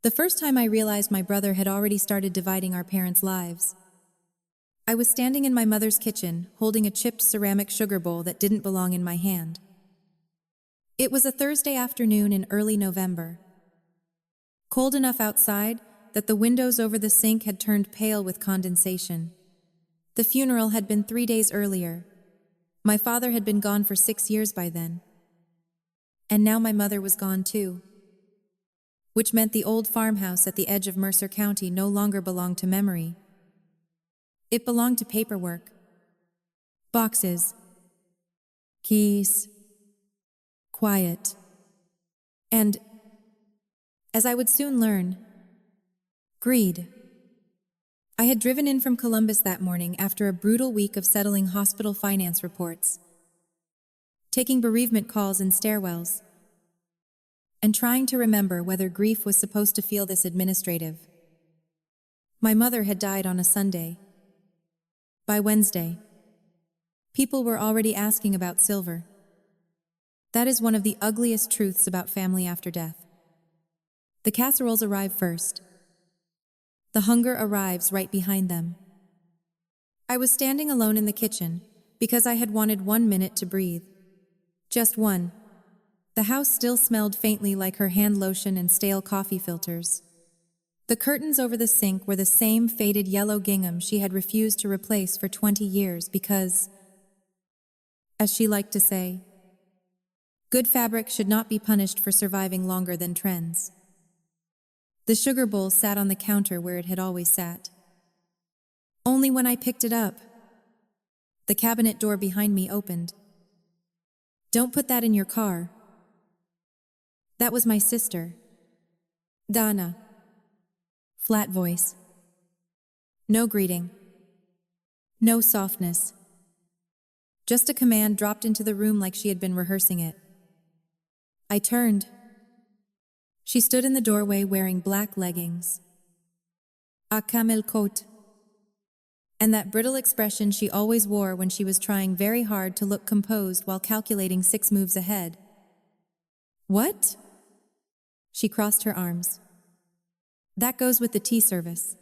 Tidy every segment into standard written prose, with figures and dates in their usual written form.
The first time I realized my brother had already started dividing our parents' lives. I was standing in my mother's kitchen, holding a chipped ceramic sugar bowl that didn't belong in my hand. It was a Thursday afternoon in early November. Cold enough outside that the windows over the sink had turned pale with condensation. The funeral had been 3 days earlier. My father had been gone for 6 years by then. And now my mother was gone too. Which meant the old farmhouse at the edge of Mercer County no longer belonged to memory. It belonged to paperwork. Boxes. Keys. Quiet. And, as I would soon learn, greed. I had driven in from Columbus that morning after a brutal week of settling hospital finance reports, taking bereavement calls in stairwells, and trying to remember whether grief was supposed to feel this administrative. My mother had died on a Sunday. By Wednesday, people were already asking about silver. That is one of the ugliest truths about family after death. The casseroles arrive first. The hunger arrives right behind them. I was standing alone in the kitchen because I had wanted 1 minute to breathe. Just one. The house still smelled faintly like her hand lotion and stale coffee filters. The curtains over the sink were the same faded yellow gingham she had refused to replace for 20 years because, as she liked to say, good fabric should not be punished for surviving longer than trends. The sugar bowl sat on the counter where it had always sat. Only when I picked it up, the cabinet door behind me opened. "Don't put that in your car." That was my sister, Dana. Flat voice. No greeting. No softness. Just a command dropped into the room like she had been rehearsing it. I turned. She stood in the doorway wearing black leggings, a camel coat, and that brittle expression she always wore when she was trying very hard to look composed while calculating 6 moves ahead. "What?" She crossed her arms. "That goes with the tea service."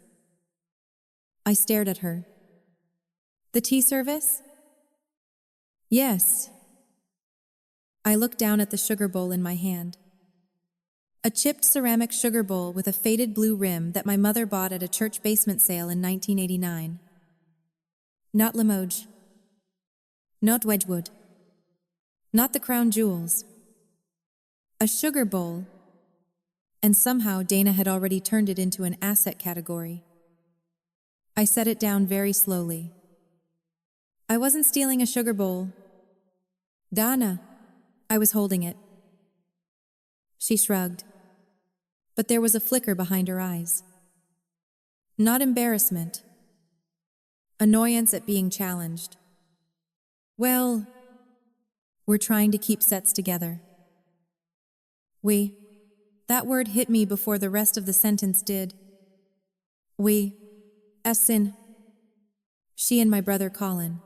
I stared at her. "The tea service?" "Yes." I looked down at the sugar bowl in my hand. A chipped ceramic sugar bowl with a faded blue rim that my mother bought at a church basement sale in 1989. Not Limoges. Not Wedgwood. Not the crown jewels. A sugar bowl. And somehow Dana had already turned it into an asset category. I set it down very slowly. "I wasn't stealing a sugar bowl. Dana." I was holding it. She shrugged. But there was a flicker behind her eyes. Not embarrassment. Annoyance at being challenged. "Well, we're trying to keep sets together." That word hit me before the rest of the sentence did. As in, she and my brother Colin.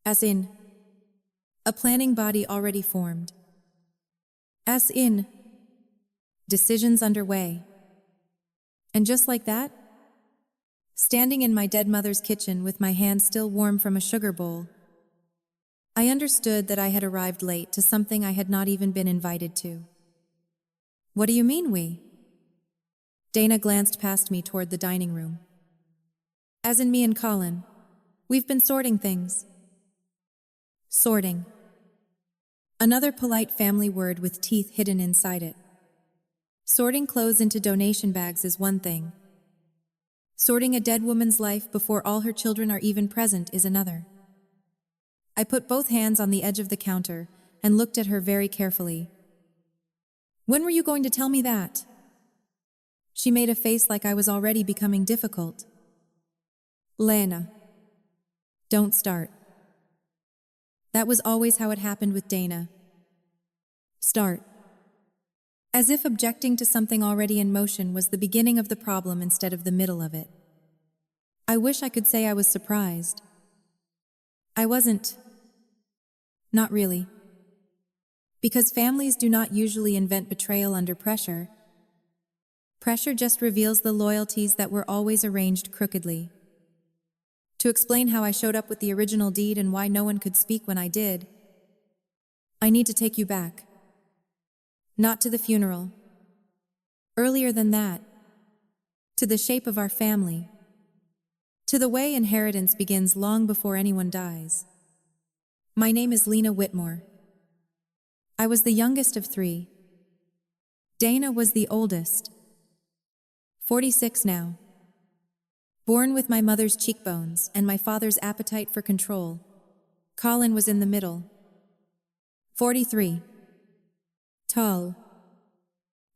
As in, a planning body already formed. As in, decisions underway. And just like that, standing in my dead mother's kitchen with my hand still warm from a sugar bowl, I understood that I had arrived late to something I had not even been invited to. "What do you mean, we?" Dana glanced past me toward the dining room. "As in me and Colin. We've been sorting things." Sorting. Another polite family word with teeth hidden inside it. Sorting clothes into donation bags is one thing. Sorting a dead woman's life before all her children are even present is another. I put both hands on the edge of the counter and looked at her very carefully. "When were you going to tell me that?" She made a face like I was already becoming difficult. "Lena, don't start." That was always how it happened with Dana. Start. As if objecting to something already in motion was the beginning of the problem instead of the middle of it. I wish I could say I was surprised. I wasn't. Not really. Because families do not usually invent betrayal under pressure. Pressure just reveals the loyalties that were always arranged crookedly. To explain how I showed up with the original deed and why no one could speak when I did, I need to take you back. Not to the funeral. Earlier than that, to the shape of our family. To the way inheritance begins long before anyone dies. My name is Lena Whitmore. I was the youngest of 3. Dana was the oldest. 46 now. Born with my mother's cheekbones and my father's appetite for control. Colin was in the middle. 43. Tall.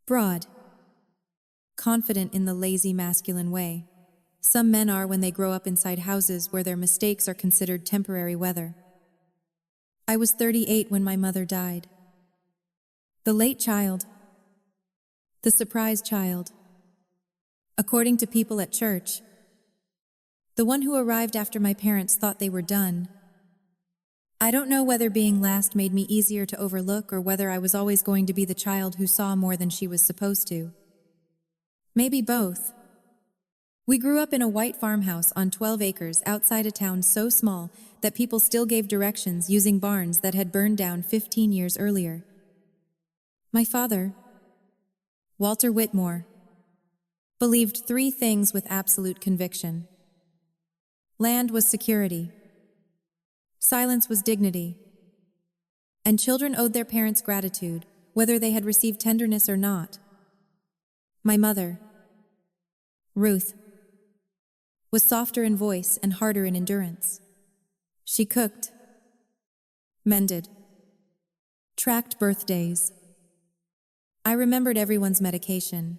Broad. Confident in the lazy masculine way. Some men are when they grow up inside houses where their mistakes are considered temporary weather. I was 38 when my mother died. The late child. The surprise child. According to people at church. The one who arrived after my parents thought they were done. I don't know whether being last made me easier to overlook or whether I was always going to be the child who saw more than she was supposed to. Maybe both. We grew up in a white farmhouse on 12 acres outside a town so small that people still gave directions using barns that had burned down 15 years earlier. My father, Walter Whitmore, believed 3 things with absolute conviction. Land was security. Silence was dignity. And children owed their parents gratitude, whether they had received tenderness or not. My mother, Ruth, was softer in voice and harder in endurance. She cooked, mended, tracked birthdays. I remembered everyone's medication,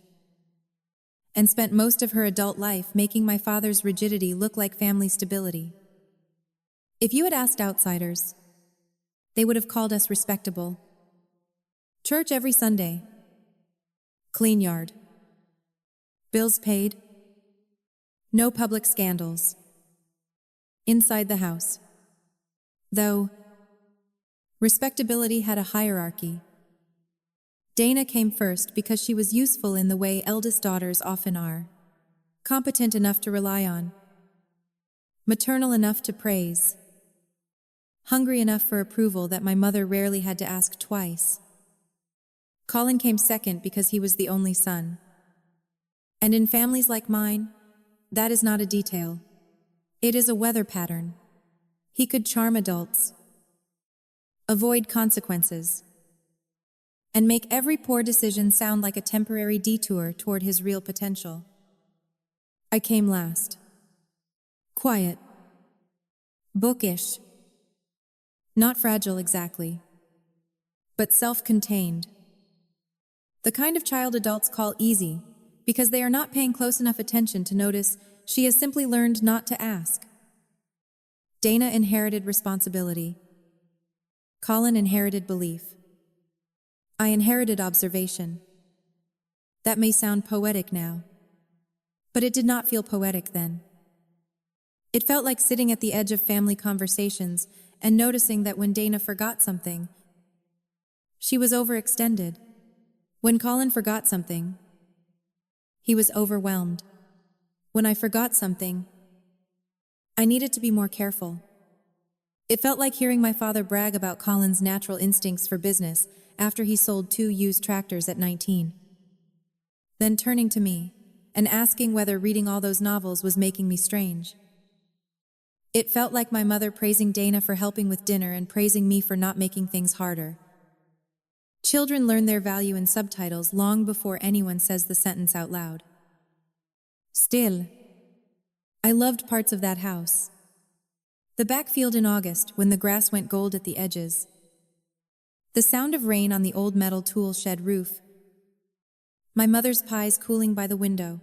and spent most of her adult life making my father's rigidity look like family stability. If you had asked outsiders, they would have called us respectable. Church every Sunday. Clean yard. Bills paid. No public scandals. Inside the house. Though, respectability had a hierarchy. Dana came first because she was useful in the way eldest daughters often are. Competent enough to rely on. Maternal enough to praise. Hungry enough for approval that my mother rarely had to ask twice. Colin came second because he was the only son. And in families like mine, that is not a detail. It is a weather pattern. He could charm adults, avoid consequences, and make every poor decision sound like a temporary detour toward his real potential. I came last. Quiet. Bookish. Not fragile exactly, but self-contained. The kind of child adults call easy because they are not paying close enough attention to notice she has simply learned not to ask. Dana inherited responsibility. Colin inherited belief. I inherited observation. That may sound poetic now, but it did not feel poetic then. It felt like sitting at the edge of family conversations and noticing that when Dana forgot something, she was overextended. When Colin forgot something, he was overwhelmed. When I forgot something, I needed to be more careful. It felt like hearing my father brag about Colin's natural instincts for business after he sold 2 used tractors at 19. Then turning to me and asking whether reading all those novels was making me strange. It felt like my mother praising Dana for helping with dinner and praising me for not making things harder. Children learn their value in subtitles long before anyone says the sentence out loud. Still, I loved parts of that house. The backfield in August, when the grass went gold at the edges. The sound of rain on the old metal tool shed roof. My mother's pies cooling by the window.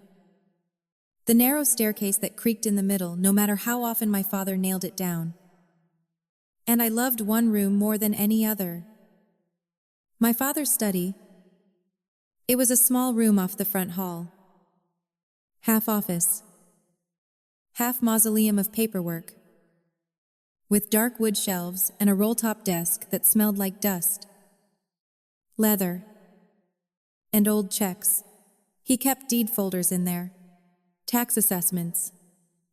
The narrow staircase that creaked in the middle, no matter how often my father nailed it down. And I loved one room more than any other. My father's study. It was a small room off the front hall. Half office. Half mausoleum of paperwork. With dark wood shelves and a roll-top desk that smelled like dust, leather, and old checks. He kept deed folders in there, tax assessments,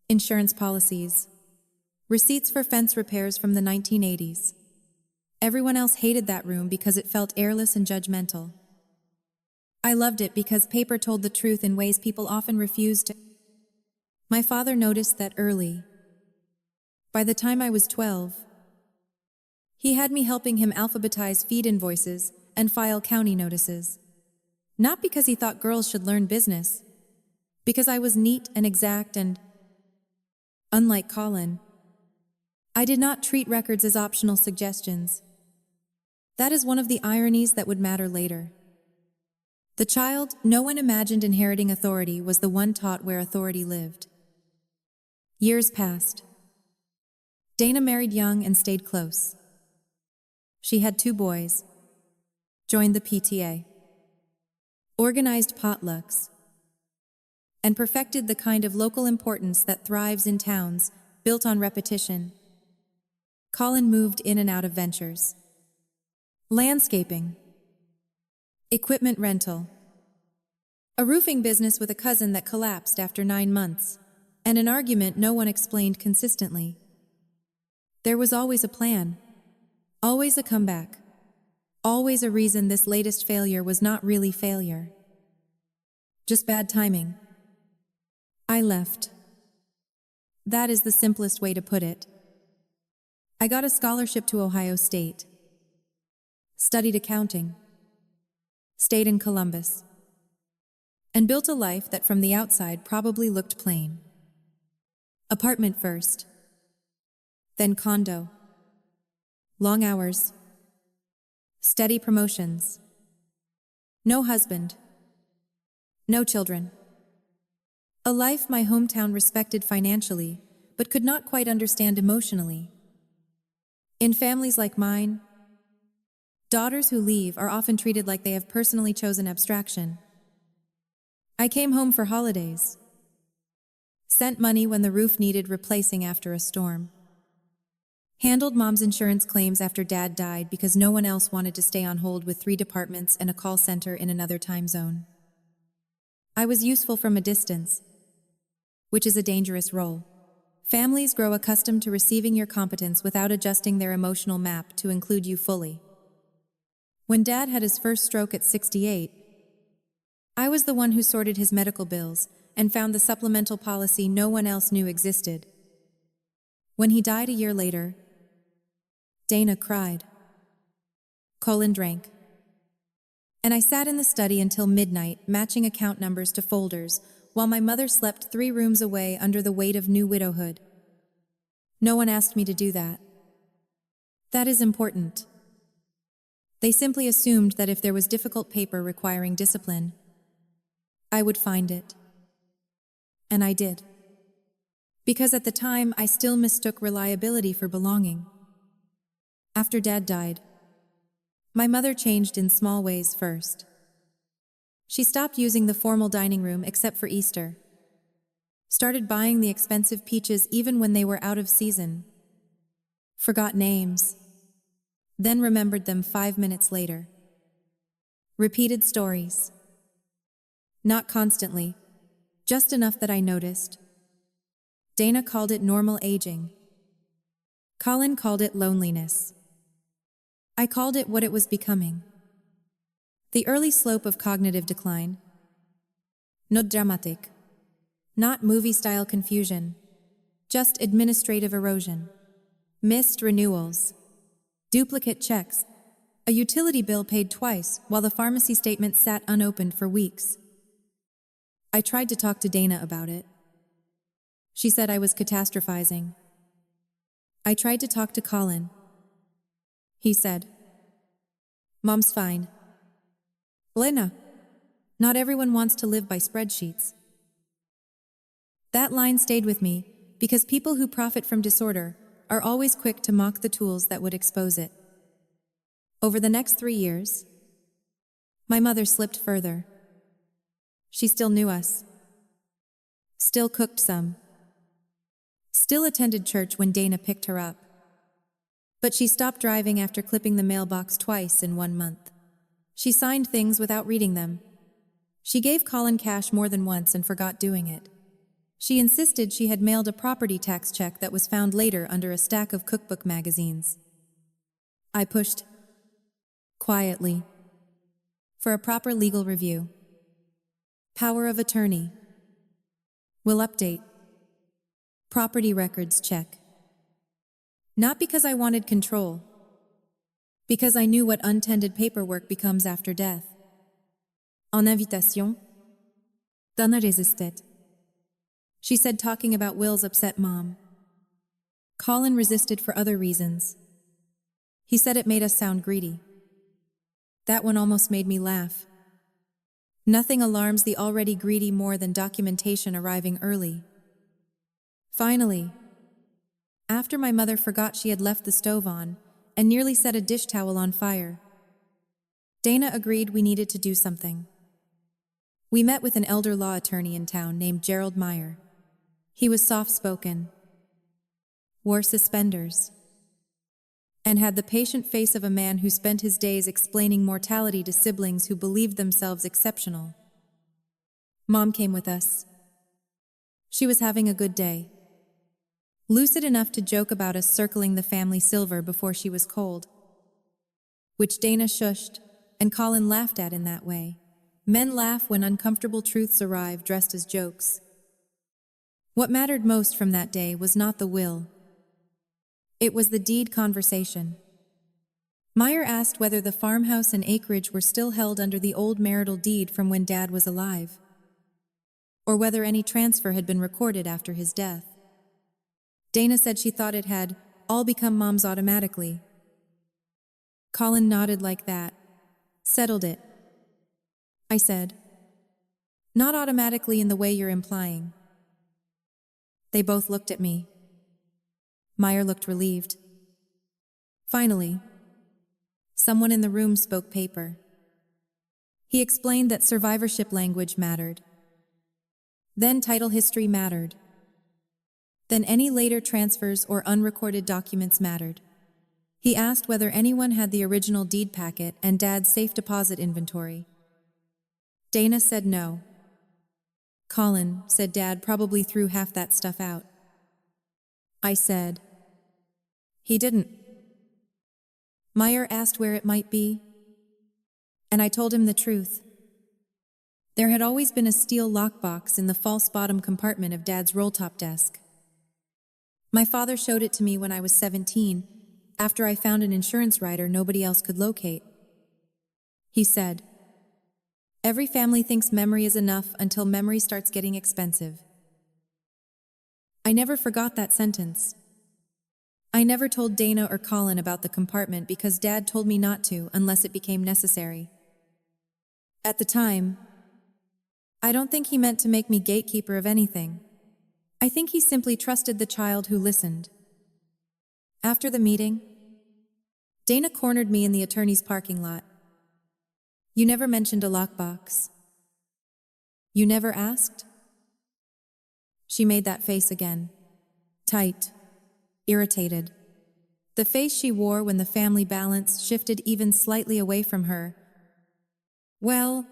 insurance policies, receipts for fence repairs from the 1980s. Everyone else hated that room because it felt airless and judgmental. I loved it because paper told the truth in ways people often refused to. My father noticed that early. By the time I was 12, he had me helping him alphabetize feed invoices and file county notices. Not because he thought girls should learn business, because I was neat and exact and, unlike Colin, I did not treat records as optional suggestions. That is one of the ironies that would matter later. The child no one imagined inheriting authority was the one taught where authority lived. Years passed. Dana married young and stayed close. She had 2 boys, joined the PTA, organized potlucks, and perfected the kind of local importance that thrives in towns built on repetition. Colin moved in and out of ventures. Landscaping, equipment rental, a roofing business with a cousin that collapsed after 9 months, and an argument no one explained consistently. There was always a plan, always a comeback, always a reason this latest failure was not really failure. Just bad timing. I left. That is the simplest way to put it. I got a scholarship to Ohio State, studied accounting, stayed in Columbus, and built a life that from the outside probably looked plain. Apartment first, then condo. Long hours, steady promotions. No husband, no children. A life my hometown respected financially, but could not quite understand emotionally. In families like mine, daughters who leave are often treated like they have personally chosen abstraction. I came home for holidays, sent money when the roof needed replacing after a storm, handled mom's insurance claims after dad died because no one else wanted to stay on hold with 3 departments and a call center in another time zone. I was useful from a distance, which is a dangerous role. Families grow accustomed to receiving your competence without adjusting their emotional map to include you fully. When Dad had his first stroke at 68, I was the one who sorted his medical bills and found the supplemental policy no one else knew existed. When he died a year later, Dana cried. Colin drank. And I sat in the study until midnight, matching account numbers to folders, while my mother slept 3 rooms away under the weight of new widowhood. No one asked me to do that. That is important. They simply assumed that if there was difficult paper requiring discipline, I would find it. And I did. Because at the time, I still mistook reliability for belonging. After Dad died, my mother changed in small ways first. She stopped using the formal dining room except for Easter, started buying the expensive peaches even when they were out of season, forgot names, then remembered them 5 minutes later. Repeated stories. Not constantly, just enough that I noticed. Dana called it normal aging. Colin called it loneliness. I called it what it was becoming. The early slope of cognitive decline. Not dramatic. Not movie-style confusion. Just administrative erosion. Missed renewals. Duplicate checks. A utility bill paid twice while the pharmacy statement sat unopened for weeks. I tried to talk to Dana about it. She said I was catastrophizing. I tried to talk to Colin. He said, "Mom's fine." Lena, not everyone wants to live by spreadsheets. That line stayed with me because people who profit from disorder are always quick to mock the tools that would expose it. Over the next 3 years, my mother slipped further. She still knew us, still cooked some, still attended church when Dana picked her up. But she stopped driving after clipping the mailbox twice in 1 month. She signed things without reading them, She gave Colin cash more than once and forgot doing it. She insisted she had mailed a property tax check that was found later under a stack of cookbook magazines. I pushed, quietly, for a proper legal review. Power of attorney. Will update. Property records check. Not because I wanted control, because I knew what untended paperwork becomes after death. En invitation, Donna resisted. She said talking about wills upset Mom. Colin resisted for other reasons. He said it made us sound greedy. That one almost made me laugh. Nothing alarms the already greedy more than documentation arriving early. Finally, after my mother forgot she had left the stove on and nearly set a dish towel on fire, Dana agreed we needed to do something. We met with an elder law attorney in town named Gerald Meyer. He was soft-spoken, wore suspenders, and had the patient face of a man who spent his days explaining mortality to siblings who believed themselves exceptional. Mom came with us. She was having a good day, lucid enough to joke about us circling the family silver before she was cold, which Dana shushed and Colin laughed at in that way. Men laugh when uncomfortable truths arrive dressed as jokes. What mattered most from that day was not the will. It was the deed conversation. Meyer asked whether the farmhouse and acreage were still held under the old marital deed from when Dad was alive, or whether any transfer had been recorded after his death. Dana said she thought it had all become Mom's automatically. Colin nodded like that. Settled it. I said, not automatically in the way you're implying. They both looked at me. Meyer looked relieved. Finally, someone in the room spoke paper. He explained that survivorship language mattered. Then title history mattered. Then any later transfers or unrecorded documents mattered. He asked whether anyone had the original deed packet and Dad's safe deposit inventory. Dana said no. Colin said Dad probably threw half that stuff out. I said, he didn't. Meyer asked where it might be, and I told him the truth. There had always been a steel lockbox in the false bottom compartment of Dad's roll-top desk. My father showed it to me when I was 17, after I found an insurance rider nobody else could locate. He said, every family thinks memory is enough until memory starts getting expensive. I never forgot that sentence. I never told Dana or Colin about the compartment because Dad told me not to unless it became necessary. At the time, I don't think he meant to make me gatekeeper of anything. I think he simply trusted the child who listened. After the meeting, Dana cornered me in the attorney's parking lot. You never mentioned a lockbox. You never asked? She made that face again. Tight. Irritated. The face she wore when the family balance shifted even slightly away from her. Well,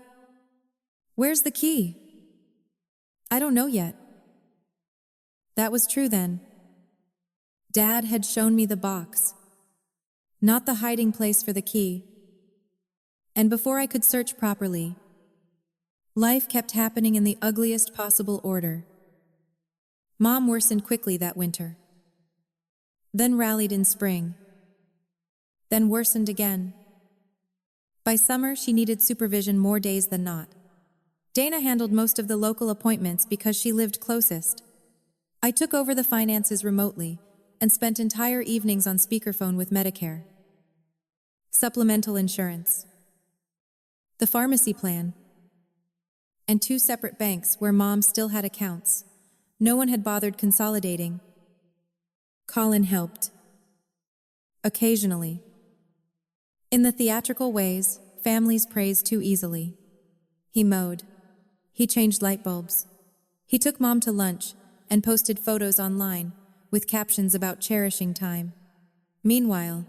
where's the key? I don't know yet. That was true then. Dad had shown me the box, not the hiding place for the key. And before I could search properly, life kept happening in the ugliest possible order. Mom worsened quickly that winter, then rallied in spring, then worsened again. By summer, she needed supervision more days than not. Dana handled most of the local appointments because she lived closest. I took over the finances remotely and spent entire evenings on speakerphone with Medicare, supplemental insurance, the pharmacy plan, and 2 separate banks where Mom still had accounts. No one had bothered consolidating. Colin helped. Occasionally. In the theatrical ways families praise too easily. He mowed. He changed light bulbs. He took Mom to lunch and posted photos online with captions about cherishing time. Meanwhile,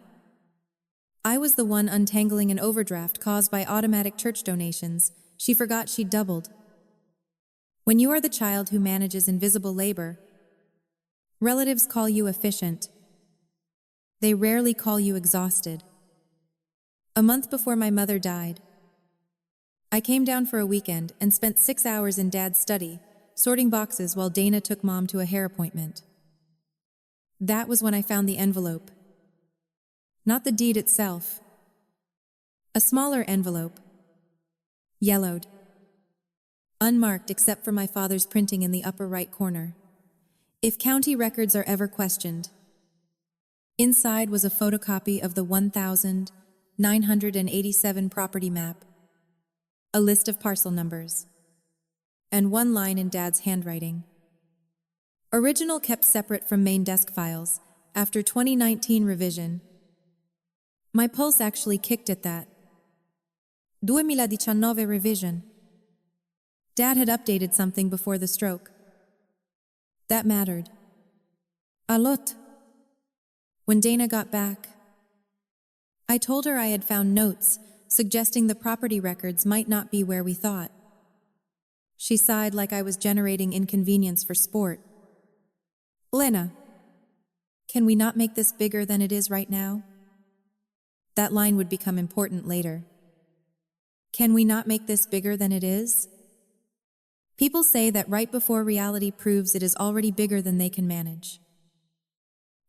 I was the one untangling an overdraft caused by automatic church donations She forgot she'd doubled. When you are the child who manages invisible labor, relatives call you efficient. They rarely call you exhausted. A month before my mother died, I came down for a weekend and spent 6 hours in Dad's study, sorting boxes while Dana took Mom to a hair appointment. That was when I found the envelope. Not the deed itself. A smaller envelope. Yellowed. Unmarked except for my father's printing in the upper right corner. If county records are ever questioned. Inside was a photocopy of the 1,987 property map, a list of parcel numbers, and one line in Dad's handwriting. Original kept separate from main desk files. After 2019 revision, my pulse actually kicked at that. 2019 revision. Dad had updated something before the stroke. That mattered. A lot. When Dana got back, I told her I had found notes suggesting the property records might not be where we thought. She sighed like I was generating inconvenience for sport. Lena, can we not make this bigger than it is right now? That line would become important later. Can we not make this bigger than it is? People say that right before reality proves it is already bigger than they can manage.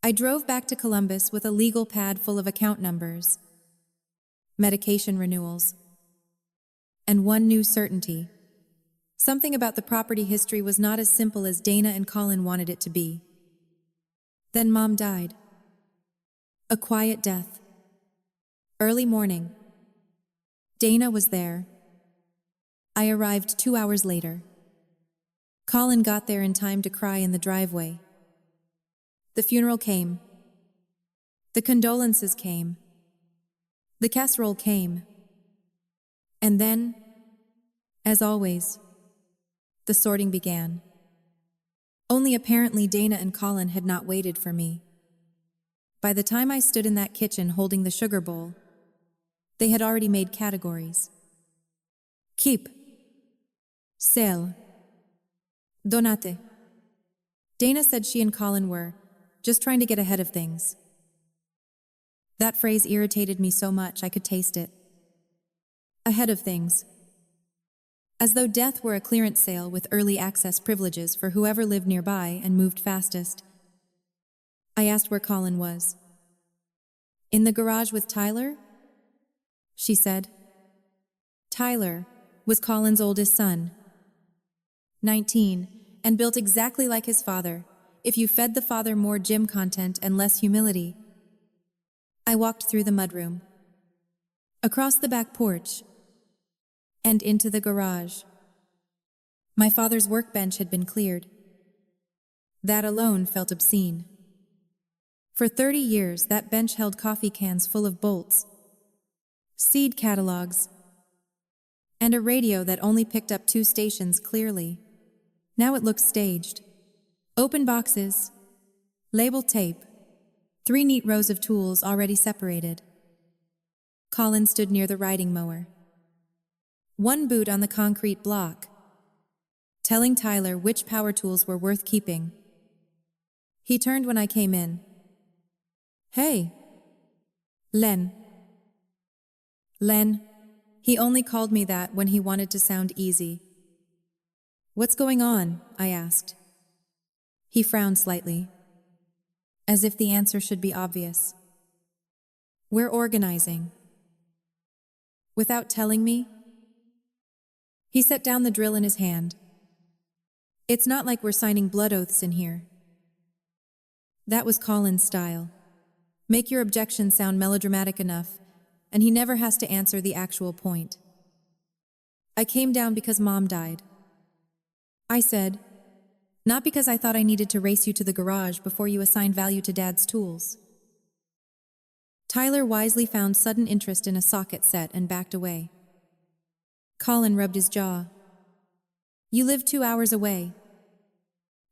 I drove back to Columbus with a legal pad full of account numbers, medication renewals, and one new certainty. Something about the property history was not as simple as Dana and Colin wanted it to be. Then Mom died. A quiet death. Early morning. Dana was there. I arrived 2 hours later. Colin got there in time to cry in the driveway. The funeral came. The condolences came. The casserole came. And then, as always, the sorting began. Only apparently Dana and Colin had not waited for me. By the time I stood in that kitchen holding the sugar bowl, they had already made categories. Keep. Sell. Donate. Dana said she and Colin were just trying to get ahead of things. That phrase irritated me so much I could taste it. Ahead of things. As though death were a clearance sale with early access privileges for whoever lived nearby and moved fastest. I asked where Colin was. In the garage with Tyler? She said. Tyler was Colin's oldest son. 19, and built exactly like his father, if you fed the father more gym content and less humility. I walked through the mudroom, across the back porch, and into the garage. My father's workbench had been cleared. That alone felt obscene. For 30 years, that bench held coffee cans full of bolts, seed catalogs, and a radio that only picked up 2 stations clearly. Now it looked staged. Open boxes, labeled tape, 3 neat rows of tools already separated. Colin stood near the riding mower. 1 boot on the concrete block, telling Tyler which power tools were worth keeping. He turned when I came in. Hey. Len. Len. He only called me that when he wanted to sound easy. What's going on? I asked. He frowned slightly, as if the answer should be obvious. We're organizing. Without telling me? He set down the drill in his hand. It's not like we're signing blood oaths in here. That was Colin's style. Make your objections sound melodramatic enough, and he never has to answer the actual point. I came down because Mom died. I said, not because I thought I needed to race you to the garage before you assigned value to Dad's tools. Tyler wisely found sudden interest in a socket set and backed away. Colin rubbed his jaw. You live 2 hours away.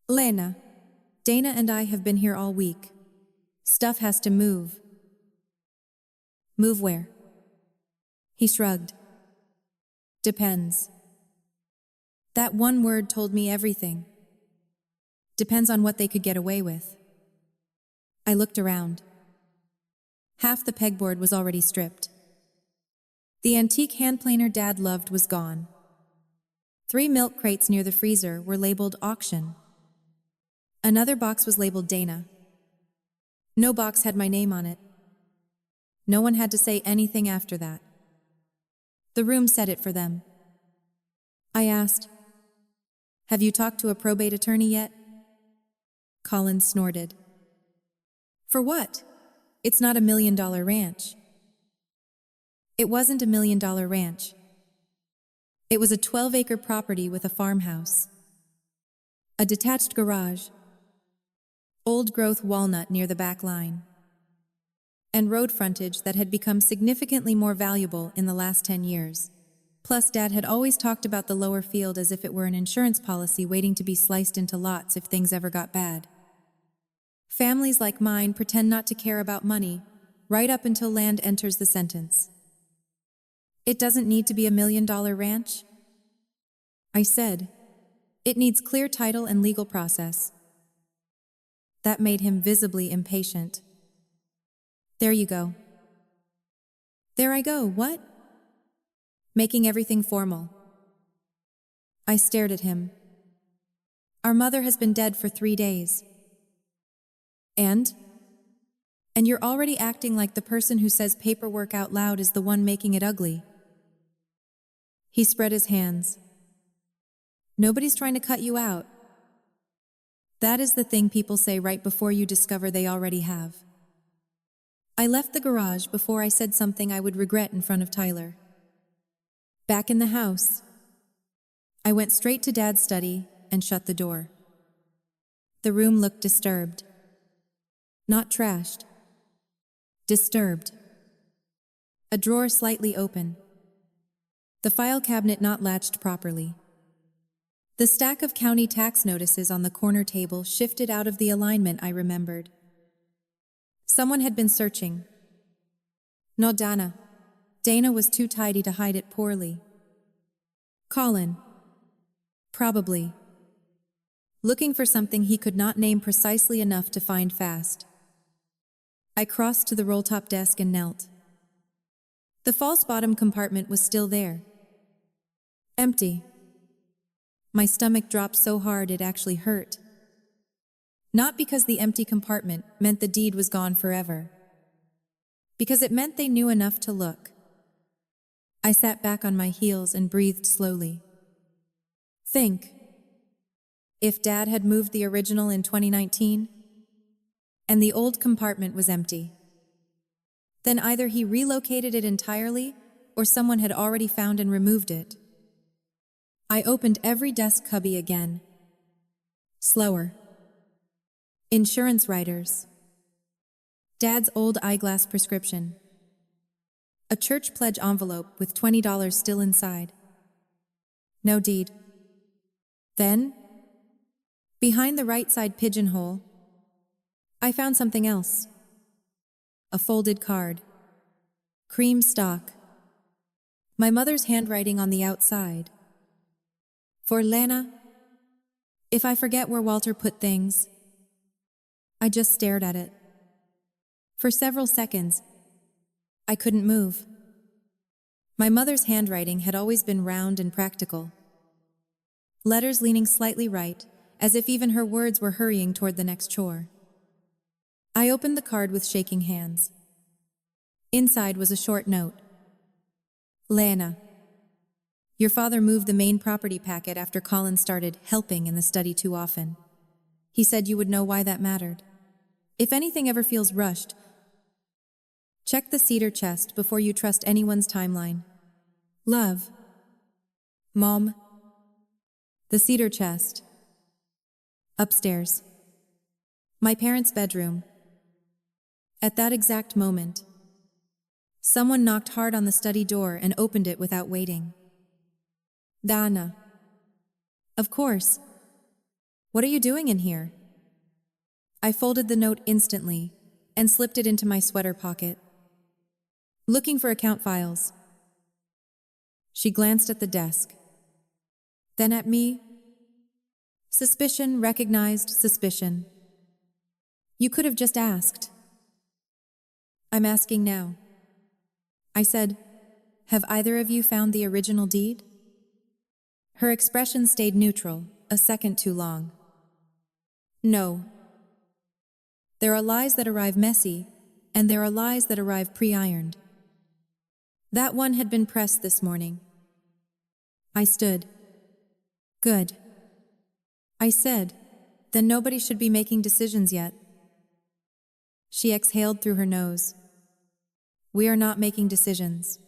Lena, Dana and I have been here all week. Stuff has to move. Move where? He shrugged. Depends. That one word told me everything. Depends on what they could get away with. I looked around. Half the pegboard was already stripped. The antique hand planer Dad loved was gone. 3 milk crates near the freezer were labeled auction. Another box was labeled Dana. No box had my name on it. No one had to say anything after that. The room said it for them. I asked, "Have you talked to a probate attorney yet?" Colin snorted. "For what? It's not $1 million ranch." It wasn't $1 million ranch. It was a 12-acre property with a farmhouse, a detached garage, old-growth walnut near the back line, and road frontage that had become significantly more valuable in the last 10 years. Plus, Dad had always talked about the lower field as if it were an insurance policy waiting to be sliced into lots if things ever got bad. Families like mine pretend not to care about money right up until land enters the sentence. It doesn't need to be $1 million ranch. I said, it needs clear title and legal process. That made him visibly impatient. There you go. There I go, what? Making everything formal. I stared at him. Our mother has been dead for 3 days. And you're already acting like the person who says paperwork out loud is the one making it ugly. He spread his hands. Nobody's trying to cut you out. That is the thing people say right before you discover they already have. I left the garage before I said something I would regret in front of Tyler. Back in the house, I went straight to Dad's study and shut the door. The room looked disturbed. Not trashed. Disturbed. A drawer slightly open. The file cabinet not latched properly. The stack of county tax notices on the corner table shifted out of the alignment I remembered. Someone had been searching. No, Dana. Dana was too tidy to hide it poorly. Colin. Probably. Looking for something he could not name precisely enough to find fast. I crossed to the roll-top desk and knelt. The false bottom compartment was still there. Empty. My stomach dropped so hard it actually hurt. Not because the empty compartment meant the deed was gone forever. Because it meant they knew enough to look. I sat back on my heels and breathed slowly. Think. If Dad had moved the original in 2019, and the old compartment was empty, then either he relocated it entirely or someone had already found and removed it. I opened every desk cubby again. Slower. Insurance writers. Dad's old eyeglass prescription. A church pledge envelope with $20 still inside. No deed. Then, behind the right side pigeonhole, I found something else. A folded card. Cream stock. My mother's handwriting on the outside. For Lana, if I forget where Walter put things. I just stared at it. For several seconds, I couldn't move. My mother's handwriting had always been round and practical. Letters leaning slightly right, as if even her words were hurrying toward the next chore. I opened the card with shaking hands. Inside was a short note. Lana. Your father moved the main property packet after Colin started helping in the study too often. He said you would know why that mattered. If anything ever feels rushed, check the cedar chest before you trust anyone's timeline. Love. Mom. The cedar chest. Upstairs. My parents' bedroom. At that exact moment, someone knocked hard on the study door and opened it without waiting. Dana. Of course. What are you doing in here? I folded the note instantly and slipped it into my sweater pocket. Looking for account files. She glanced at the desk, then at me. Suspicion recognized suspicion. You could have just asked. I'm asking now. I said, have either of you found the original deed? Her expression stayed neutral, a second too long. No. There are lies that arrive messy, and there are lies that arrive pre-ironed. That one had been pressed this morning. I stood. Good. I said, then nobody should be making decisions yet. She exhaled through her nose. We are not making decisions.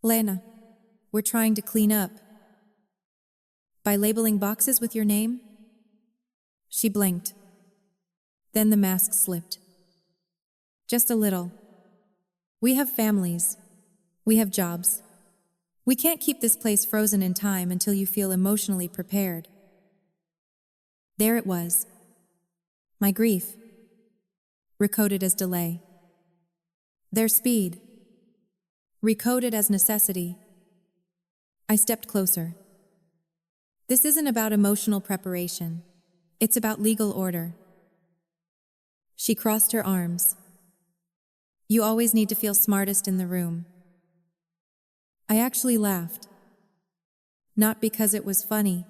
Lena, we're trying to clean up. By labeling boxes with your name? She blinked. Then the mask slipped. Just a little. We have families. We have jobs. We can't keep this place frozen in time until you feel emotionally prepared. There it was. My grief. Recoded as delay. Their speed. Recoded as necessity. I stepped closer. This isn't about emotional preparation. It's about legal order. She crossed her arms. You always need to feel smartest in the room. I actually laughed. Not because it was funny.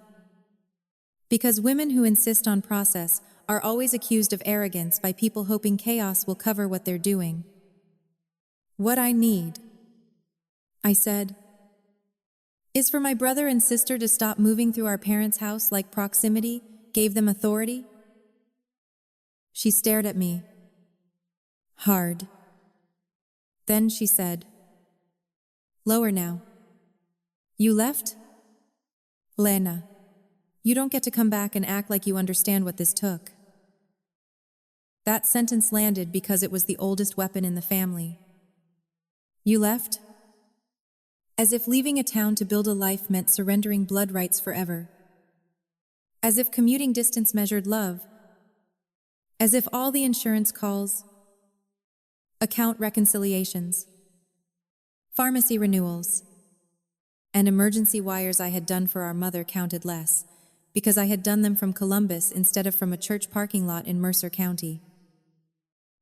Because women who insist on process are always accused of arrogance by people hoping chaos will cover what they're doing. What I need, I said, is for my brother and sister to stop moving through our parents' house like proximity gave them authority. She stared at me. Hard. Then she said, lower now. You left? Lena, you don't get to come back and act like you understand what this took. That sentence landed because it was the oldest weapon in the family. You left? As if leaving a town to build a life meant surrendering blood rights forever. As if commuting distance measured love. As if all the insurance calls, account reconciliations, pharmacy renewals, and emergency wires I had done for our mother counted less, because I had done them from Columbus instead of from a church parking lot in Mercer County.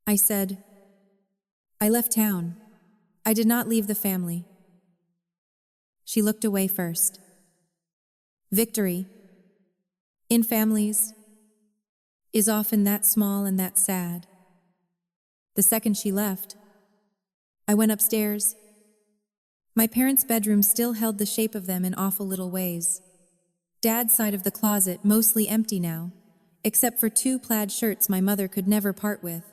I said, I left town. I did not leave the family. She looked away first. Victory, in families, is often that small and that sad. The second she left, I went upstairs. My parents' bedroom still held the shape of them in awful little ways. Dad's side of the closet mostly empty now, except for 2 plaid shirts my mother could never part with.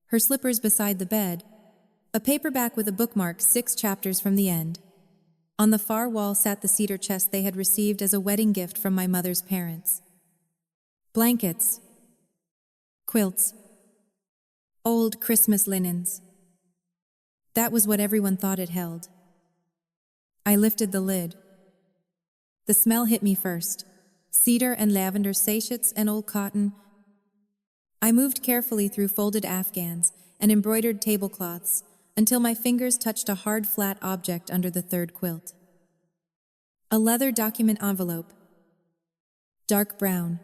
Her slippers beside the bed, a paperback with a bookmark 6 chapters from the end. On the far wall sat the cedar chest they had received as a wedding gift from my mother's parents. Blankets, quilts, old Christmas linens. That was what everyone thought it held. I lifted the lid. The smell hit me first. Cedar and lavender sachets and old cotton. I moved carefully through folded afghans and embroidered tablecloths until my fingers touched a hard, flat object under the 3rd quilt. A leather document envelope. Dark brown.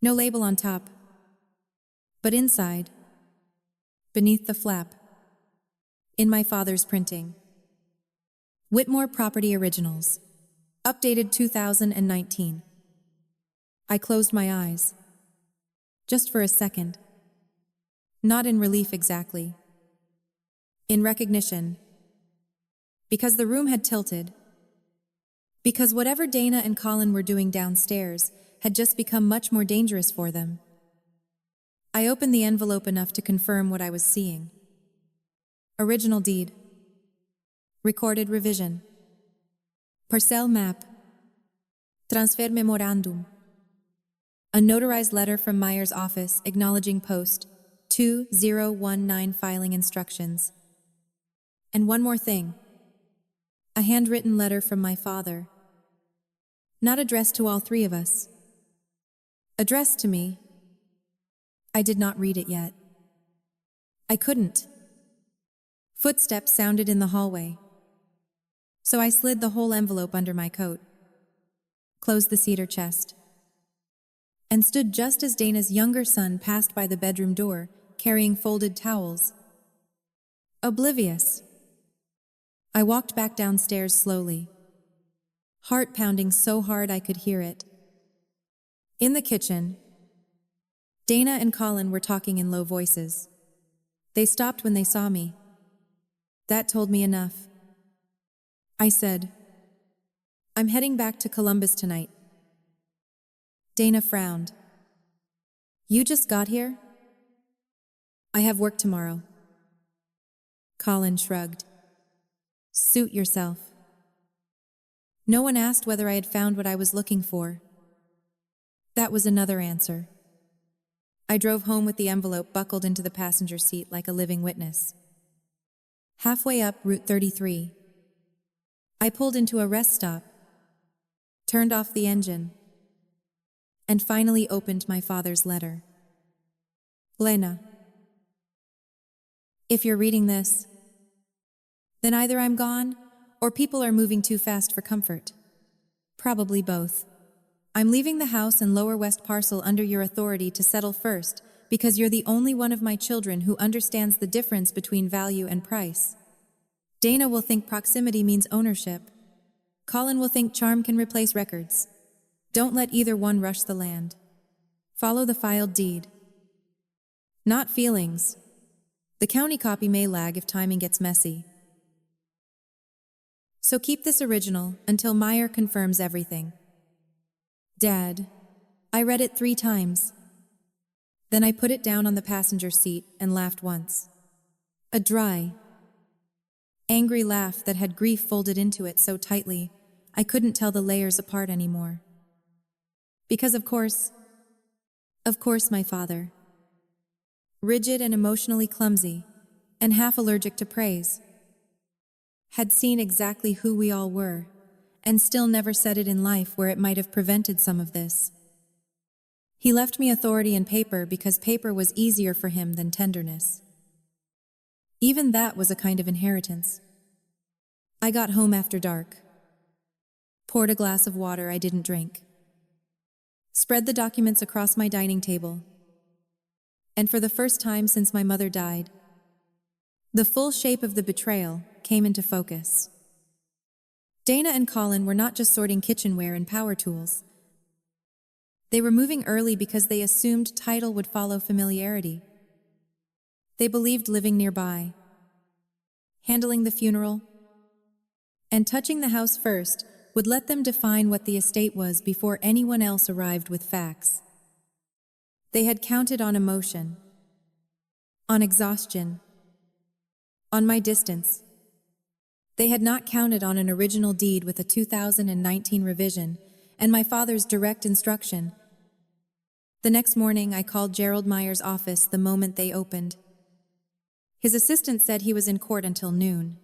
No label on top. But inside, beneath the flap, in my father's printing. Whitmore Property Originals. Updated 2019. I closed my eyes. Just for a second. Not in relief exactly. In recognition. Because the room had tilted. Because whatever Dana and Colin were doing downstairs had just become much more dangerous for them. I opened the envelope enough to confirm what I was seeing. Original deed. Recorded revision. Parcel map. Transfer memorandum. A notarized letter from Meyer's office acknowledging post 2019 filing instructions. And one more thing. A handwritten letter from my father. Not addressed to all 3 of us. Addressed to me. I did not read it yet. I couldn't. Footsteps sounded in the hallway. So I slid the whole envelope under my coat, closed the cedar chest, and stood just as Dana's younger son passed by the bedroom door, carrying folded towels. Oblivious. I walked back downstairs slowly, heart pounding so hard I could hear it. In the kitchen, Dana and Colin were talking in low voices. They stopped when they saw me. That told me enough. I said, "I'm heading back to Columbus tonight." Dana frowned. "You just got here?" "I have work tomorrow." Colin shrugged. "Suit yourself." No one asked whether I had found what I was looking for. That was another answer. I drove home with the envelope buckled into the passenger seat like a living witness. Halfway up Route 33, I pulled into a rest stop, turned off the engine, and finally opened my father's letter. Lena, if you're reading this, then either I'm gone or people are moving too fast for comfort. Probably both. I'm leaving the house and Lower West parcel under your authority to settle first because you're the only one of my children who understands the difference between value and price. Dana will think proximity means ownership. Colin will think charm can replace records. Don't let either one rush the land. Follow the filed deed. Not feelings. The county copy may lag if timing gets messy. So keep this original until Meyer confirms everything. Dad, I read it 3 times. Then I put it down on the passenger seat and laughed once. A dry, angry laugh that had grief folded into it so tightly, I couldn't tell the layers apart anymore. Because of course my father, rigid and emotionally clumsy, and half allergic to praise, had seen exactly who we all were, and still never said it in life where it might have prevented some of this. He left me authority and paper because paper was easier for him than tenderness. Even that was a kind of inheritance. I got home after dark, poured a glass of water I didn't drink, spread the documents across my dining table, and for the first time since my mother died, the full shape of the betrayal came into focus. Dana and Colin were not just sorting kitchenware and power tools. They were moving early because they assumed title would follow familiarity. They believed living nearby, handling the funeral, and touching the house first would let them define what the estate was before anyone else arrived with facts. They had counted on emotion, on exhaustion, on my distance. They had not counted on an original deed with a 2019 revision and my father's direct instruction. The next morning, I called Gerald Meyer's office the moment they opened. His assistant said he was in court until noon.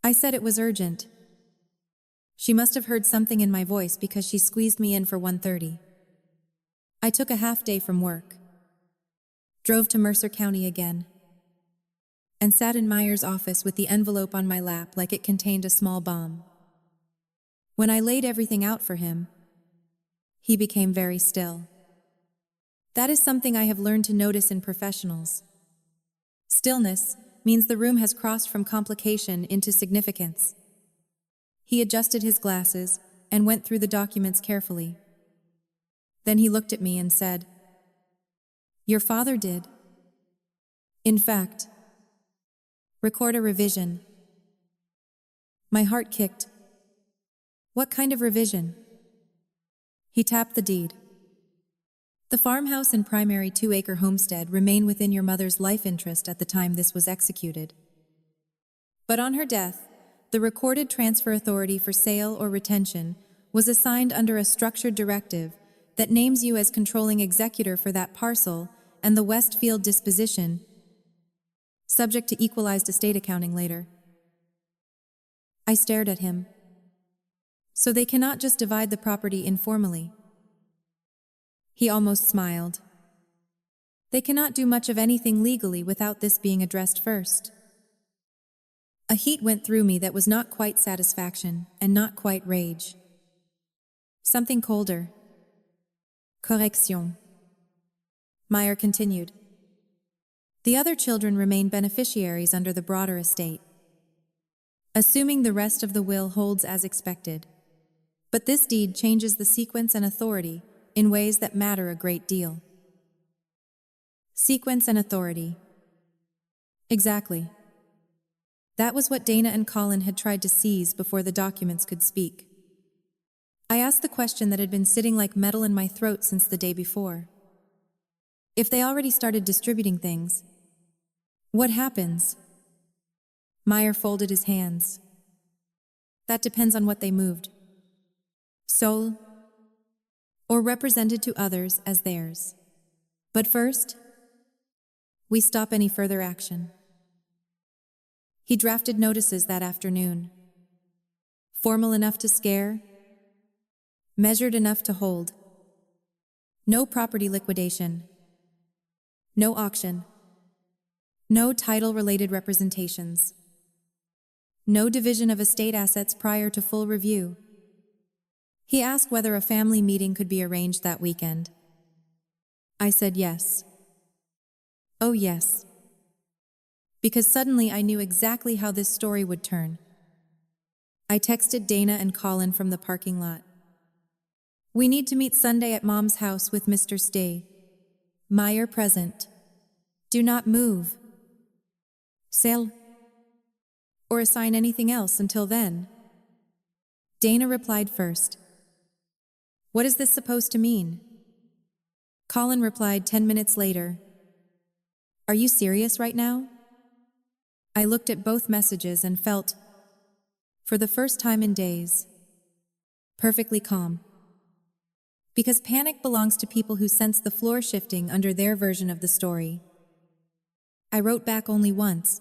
I said it was urgent. She must have heard something in my voice because she squeezed me in for 1:30. I took a half day from work, drove to Mercer County again, and sat in Meyer's office with the envelope on my lap like it contained a small bomb. When I laid everything out for him, he became very still. That is something I have learned to notice in professionals. Stillness means the room has crossed from complication into significance. He adjusted his glasses and went through the documents carefully. Then he looked at me and said, "Your father did. In fact, record a revision." My heart kicked. What kind of revision? He tapped the deed. The farmhouse and primary 2-acre homestead remain within your mother's life interest at the time this was executed. But on her death, the recorded transfer authority for sale or retention was assigned under a structured directive that names you as controlling executor for that parcel and the Westfield disposition, subject to equalized estate accounting later. I stared at him. So they cannot just divide the property informally. He almost smiled. They cannot do much of anything legally without this being addressed first. A heat went through me that was not quite satisfaction and not quite rage. Something colder. Correction. Meyer continued. The other children remain beneficiaries under the broader estate, assuming the rest of the will holds as expected. But this deed changes the sequence and authority in ways that matter a great deal. Sequence and authority. Exactly. That was what Dana and Colin had tried to seize before the documents could speak. I asked the question that had been sitting like metal in my throat since the day before. If they already started distributing things, what happens? Meyer folded his hands. That depends on what they moved. Soul, or represented to others as theirs. But first, we stop any further action. He drafted notices that afternoon. Formal enough to scare, measured enough to hold. No property liquidation. No auction. No title-related representations. No division of estate assets prior to full review. He asked whether a family meeting could be arranged that weekend. I said yes. Oh yes. Because suddenly I knew exactly how this story would turn. I texted Dana and Colin from the parking lot. We need to meet Sunday at Mom's house with Mr. Stay. Meyer present. Do not move. Sell. Or assign anything else until then. Dana replied first. What is this supposed to mean? Colin replied 10 minutes later. Are you serious right now? I looked at both messages and felt, for the first time in days, perfectly calm. Because panic belongs to people who sense the floor shifting under their version of the story. I wrote back only once.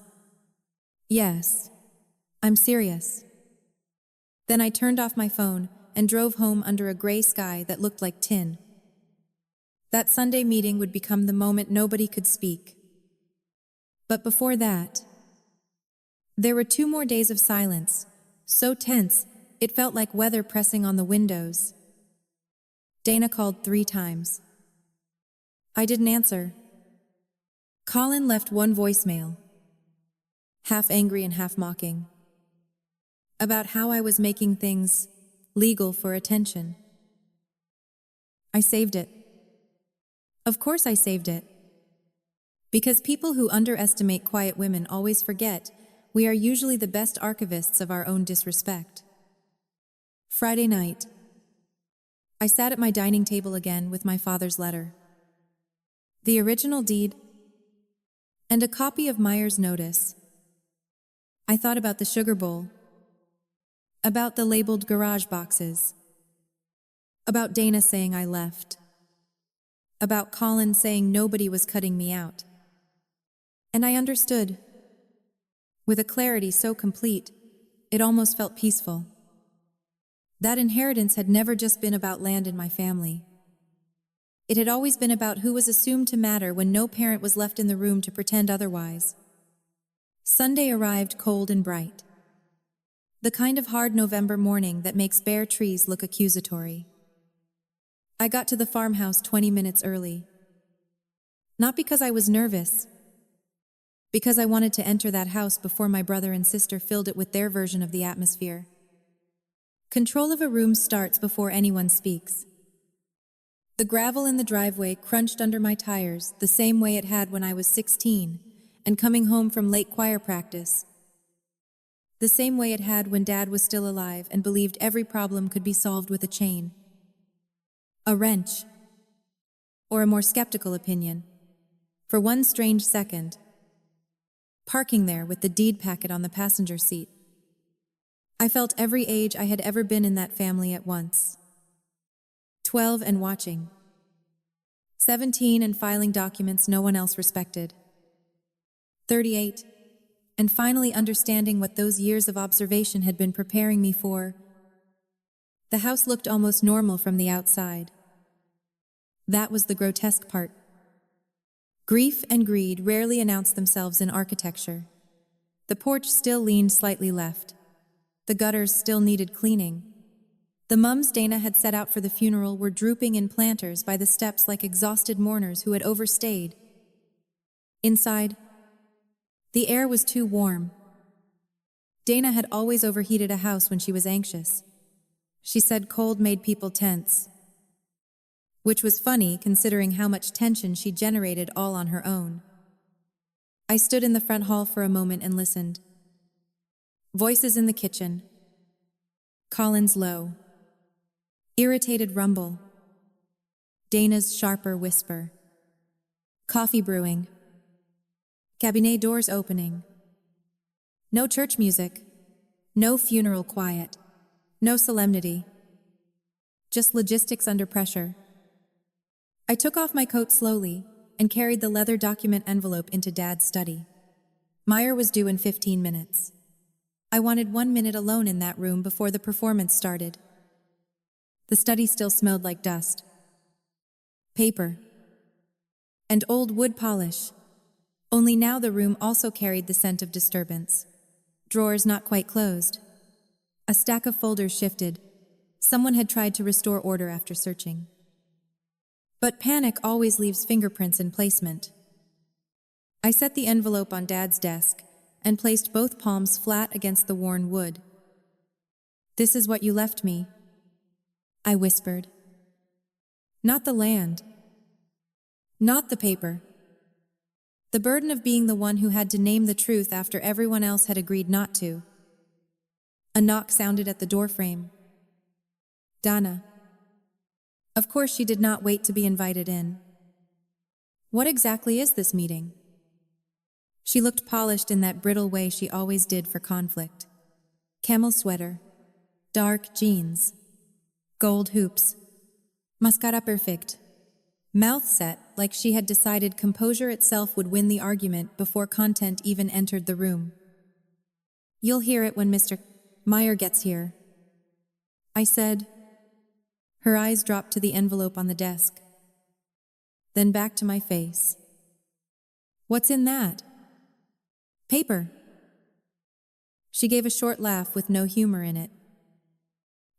Yes, I'm serious. Then I turned off my phone and drove home under a gray sky that looked like tin. That Sunday meeting would become the moment nobody could speak. But before that, there were 2 more days of silence, so tense it felt like weather pressing on the windows. Dana called 3 times. I didn't answer. Colin left 1 voicemail, half angry and half mocking, about how I was making things legal for attention. I saved it. Of course I saved it. Because people who underestimate quiet women always forget we are usually the best archivists of our own disrespect. Friday night, I sat at my dining table again with my father's letter, the original deed, and a copy of Meyer's notice. I thought about the sugar bowl, about the labeled garage boxes, about Dana saying I left, about Colin saying nobody was cutting me out. And I understood, with a clarity so complete, it almost felt peaceful. That inheritance had never just been about land in my family. It had always been about who was assumed to matter when no parent was left in the room to pretend otherwise. Sunday arrived cold and bright. The kind of hard November morning that makes bare trees look accusatory. I got to the farmhouse 20 minutes early. Not because I was nervous, because I wanted to enter that house before my brother and sister filled it with their version of the atmosphere. Control of a room starts before anyone speaks. The gravel in the driveway crunched under my tires the same way it had when I was 16 and coming home from late choir practice. The same way it had when Dad was still alive and believed every problem could be solved with a chain, a wrench, or a more skeptical opinion. For one strange second, parking there with the deed packet on the passenger seat, I felt every age I had ever been in that family at once. 12 and watching. 17 and filing documents no one else respected. 38 and finally understanding what those years of observation had been preparing me for. The house looked almost normal from the outside. That was the grotesque part. Grief and greed rarely announce themselves in architecture. The porch still leaned slightly left. The gutters still needed cleaning. The mums Dana had set out for the funeral were drooping in planters by the steps like exhausted mourners who had overstayed. Inside, the air was too warm. Dana had always overheated a house when she was anxious. She said cold made people tense. Which was funny considering how much tension she generated all on her own. I stood in the front hall for a moment and listened. Voices in the kitchen. Colin's low, irritated rumble. Dana's sharper whisper. Coffee brewing. Cabinet doors opening. No church music. No funeral quiet. No solemnity. Just logistics under pressure. I took off my coat slowly and carried the leather document envelope into Dad's study. Meyer was due in 15 minutes. I wanted 1 minute alone in that room before the performance started. The study still smelled like dust, paper, and old wood polish. Only now the room also carried the scent of disturbance. Drawers not quite closed. A stack of folders shifted. Someone had tried to restore order after searching. But panic always leaves fingerprints in placement. I set the envelope on Dad's desk and placed both palms flat against the worn wood. "This is what you left me," I whispered. Not the land. Not the paper. The burden of being the one who had to name the truth after everyone else had agreed not to. A knock sounded at the doorframe. Dana. Of course she did not wait to be invited in. What exactly is this meeting? She looked polished in that brittle way she always did for conflict. Camel sweater, dark jeans, gold hoops, mascara perfect, mouth set like she had decided composure itself would win the argument before content even entered the room. "You'll hear it when Mr. Meyer gets here," I said. Her eyes dropped to the envelope on the desk, then back to my face. "What's in that?" "Paper." She gave a short laugh with no humor in it.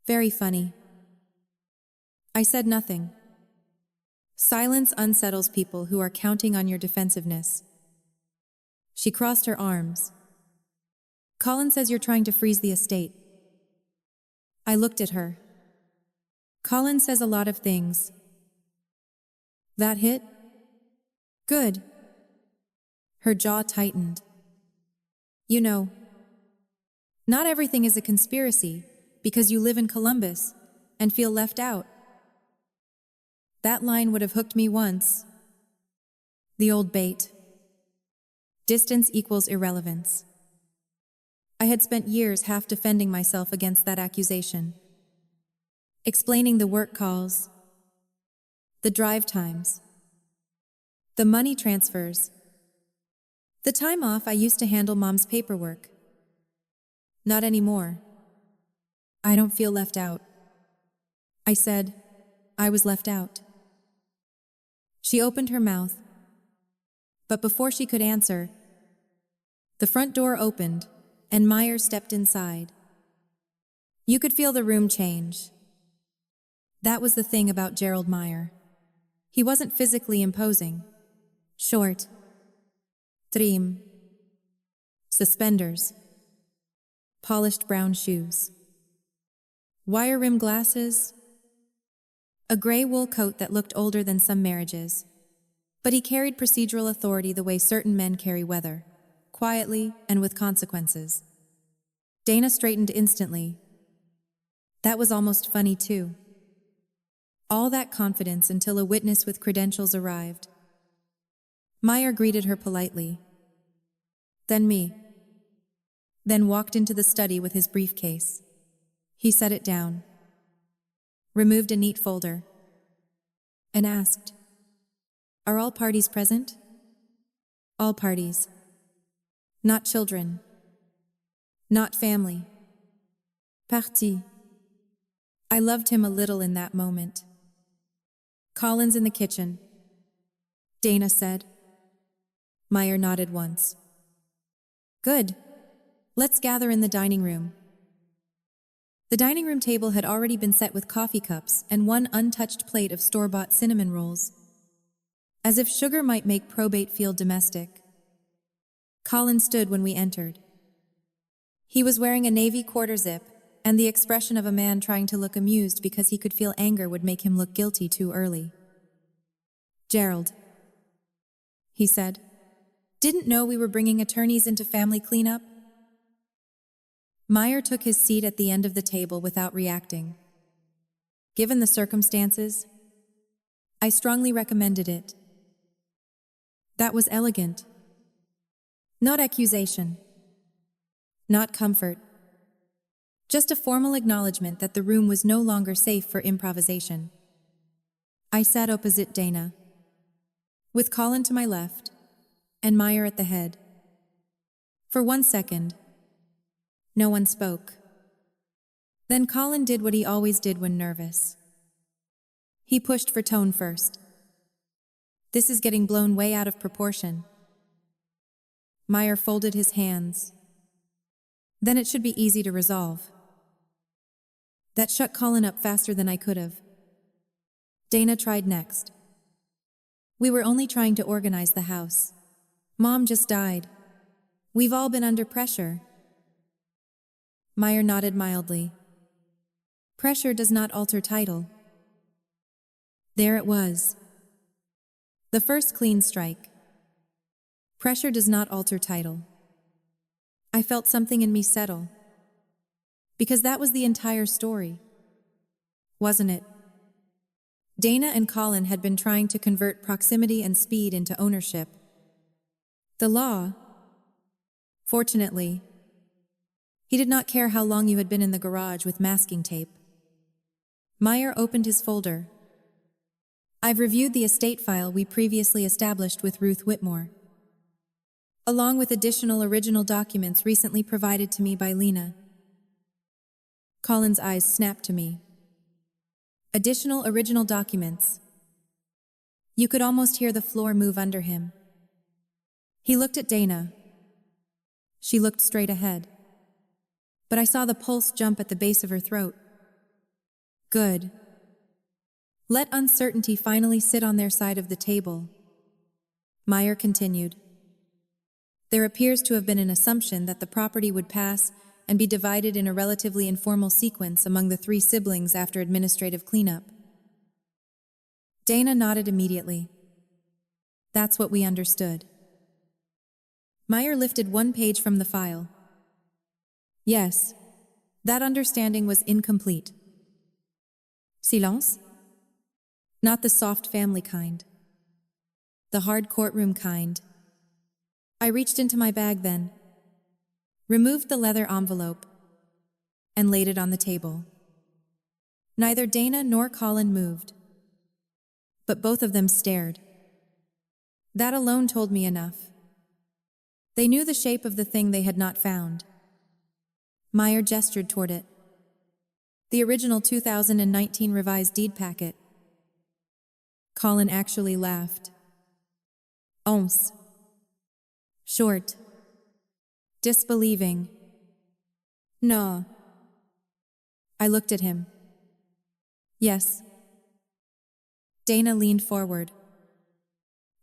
"Very funny." I said nothing. Silence unsettles people who are counting on your defensiveness. She crossed her arms. "Colin says you're trying to freeze the estate." I looked at her. "Colin says a lot of things." That hit? Good. Her jaw tightened. "You know, not everything is a conspiracy because you live in Columbus and feel left out." That line would have hooked me once. The old bait. Distance equals irrelevance. I had spent years half defending myself against that accusation. Explaining the work calls, the drive times, the money transfers, the time off I used to handle Mom's paperwork. Not anymore. "I don't feel left out." I said. I was left out. She opened her mouth, but before she could answer, the front door opened and Meyer stepped inside. You could feel the room change. That was the thing about Gerald Meyer. He wasn't physically imposing. Short, trim, suspenders, polished brown shoes, wire rim glasses, a gray wool coat that looked older than some marriages. But he carried procedural authority the way certain men carry weather, quietly and with consequences. Dana straightened instantly. That was almost funny too. All that confidence until a witness with credentials arrived. Meyer greeted her politely. Then me. Then walked into the study with his briefcase. He set it down, removed a neat folder, and asked, "Are all parties present?" "All parties. Not children. Not family. Parti." I loved him a little in that moment. "Colin's in the kitchen," Dana said. Meyer nodded once. "Good," Let's gather in the dining room. The dining room table had already been set with coffee cups and one untouched plate of store-bought cinnamon rolls. As if sugar might make probate feel domestic. Colin stood when we entered. He was wearing a navy quarter zip and the expression of a man trying to look amused because he could feel anger would make him look guilty too early. "Gerald," he said, "didn't know we were bringing attorneys into family cleanup?" Meyer took his seat at the end of the table without reacting. Given the circumstances, I strongly recommended it. That was elegant. Not accusation. Not comfort. Just a formal acknowledgement that the room was no longer safe for improvisation. I sat opposite Dana, with Colin to my left, and Meyer at the head. For 1 second, no one spoke. Then Colin did what he always did when nervous. He pushed for tone first. "This is getting blown way out of proportion." Meyer folded his hands. "Then it should be easy to resolve." That shut Colin up faster than I could have. Dana tried next. "We were only trying to organize the house. Mom just died. We've all been under pressure." Meyer nodded mildly. "Pressure does not alter title." There it was. The first clean strike. Pressure does not alter title. I felt something in me settle. Because that was the entire story. Wasn't it? Dana and Colin had been trying to convert proximity and speed into ownership. The law. Fortunately, he did not care how long you had been in the garage with masking tape. Meyer opened his folder. "I've reviewed the estate file we previously established with Ruth Whitmore, along with additional original documents recently provided to me by Lena." Colin's eyes snapped to me. Additional original documents. You could almost hear the floor move under him. He looked at Dana. She looked straight ahead. But I saw the pulse jump at the base of her throat. Good. Let uncertainty finally sit on their side of the table. Meyer continued. There appears to have been an assumption that the property would pass and be divided in a relatively informal sequence among the 3 siblings after administrative cleanup. Dana nodded immediately. That's what we understood. Meyer lifted 1 page from the file. Yes, that understanding was incomplete. Silence? Not the soft family kind. The hard courtroom kind. I reached into my bag then, removed the leather envelope, and laid it on the table. Neither Dana nor Colin moved, but both of them stared. That alone told me enough. They knew the shape of the thing they had not found. Meyer gestured toward it. The original 2019 revised deed packet. Colin actually laughed. Once. Short. Disbelieving. No. I looked at him. Yes. Dana leaned forward.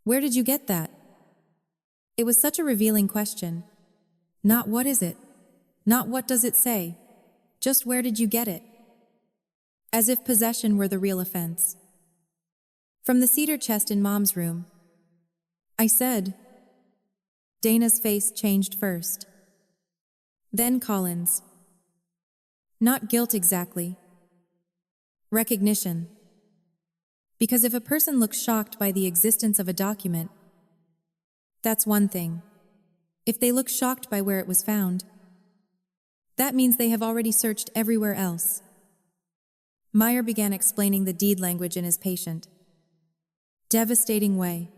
Where did you get that? It was such a revealing question. Not what is it? Not what does it say? Just where did you get it? As if possession were the real offense. From the cedar chest in Mom's room. I said. Dana's face changed first. Then Colin's. Not guilt exactly. Recognition. Because if a person looks shocked by the existence of a document, that's one thing. If they look shocked by where it was found, that means they have already searched everywhere else. Meyer began explaining the deed language in his patient, devastating way.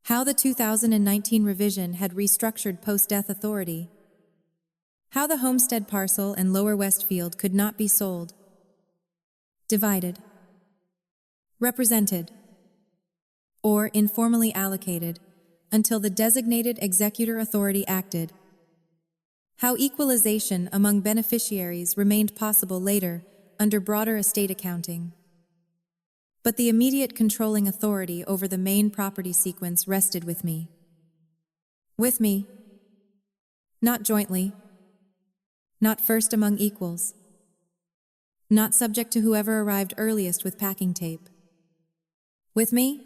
How the 2019 revision had restructured post-death authority. How the homestead parcel and Lower Westfield could not be sold. Divided. Represented. Or informally allocated until the designated executor authority acted. How equalization among beneficiaries remained possible later under broader estate accounting. But the immediate controlling authority over the main property sequence rested with me. With me. Not jointly. Not first among equals. Not subject to whoever arrived earliest with packing tape. With me?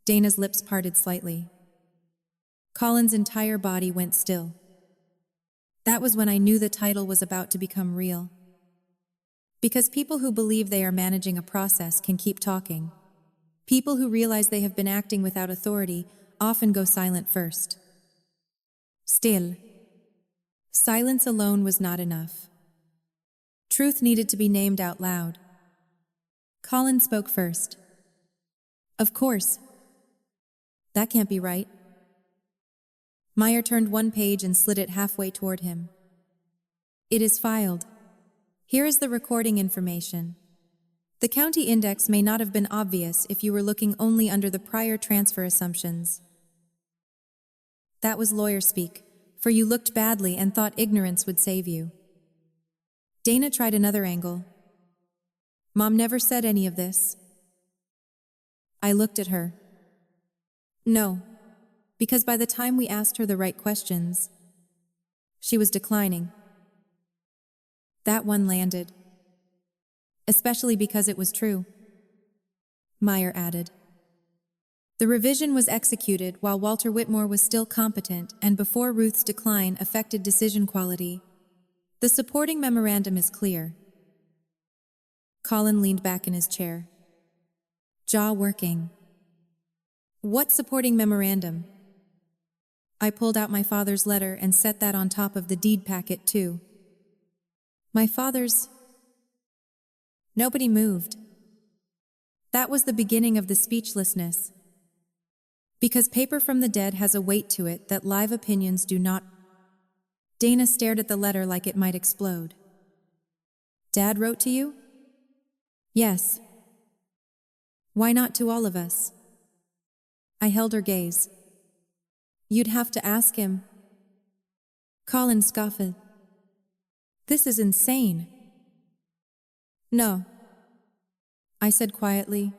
Dana's lips parted slightly. Colin's entire body went still. That was when I knew the title was about to become real. Because people who believe they are managing a process can keep talking. People who realize they have been acting without authority often go silent first. Still, silence alone was not enough. Truth needed to be named out loud. Colin spoke first. Of course. That can't be right. Meyer turned one page and slid it halfway toward him. It is filed. Here is the recording information. The county index may not have been obvious if you were looking only under the prior transfer assumptions. That was lawyer speak, for you looked badly and thought ignorance would save you. Dana tried another angle. Mom never said any of this. I looked at her. No, because by the time we asked her the right questions, she was declining. That one landed. Especially because it was true. Meyer added. The revision was executed while Walter Whitmore was still competent and before Ruth's decline affected decision quality. The supporting memorandum is clear. Colin leaned back in his chair. Jaw working. What supporting memorandum? I pulled out my father's letter and set that on top of the deed packet too. My father's... Nobody moved. That was the beginning of the speechlessness. Because paper from the dead has a weight to it that live opinions do not. Dana stared at the letter like it might explode. Dad wrote to you? Yes. Why not to all of us? I held her gaze. You'd have to ask him. Colin scoffed. This is insane. No. I said quietly.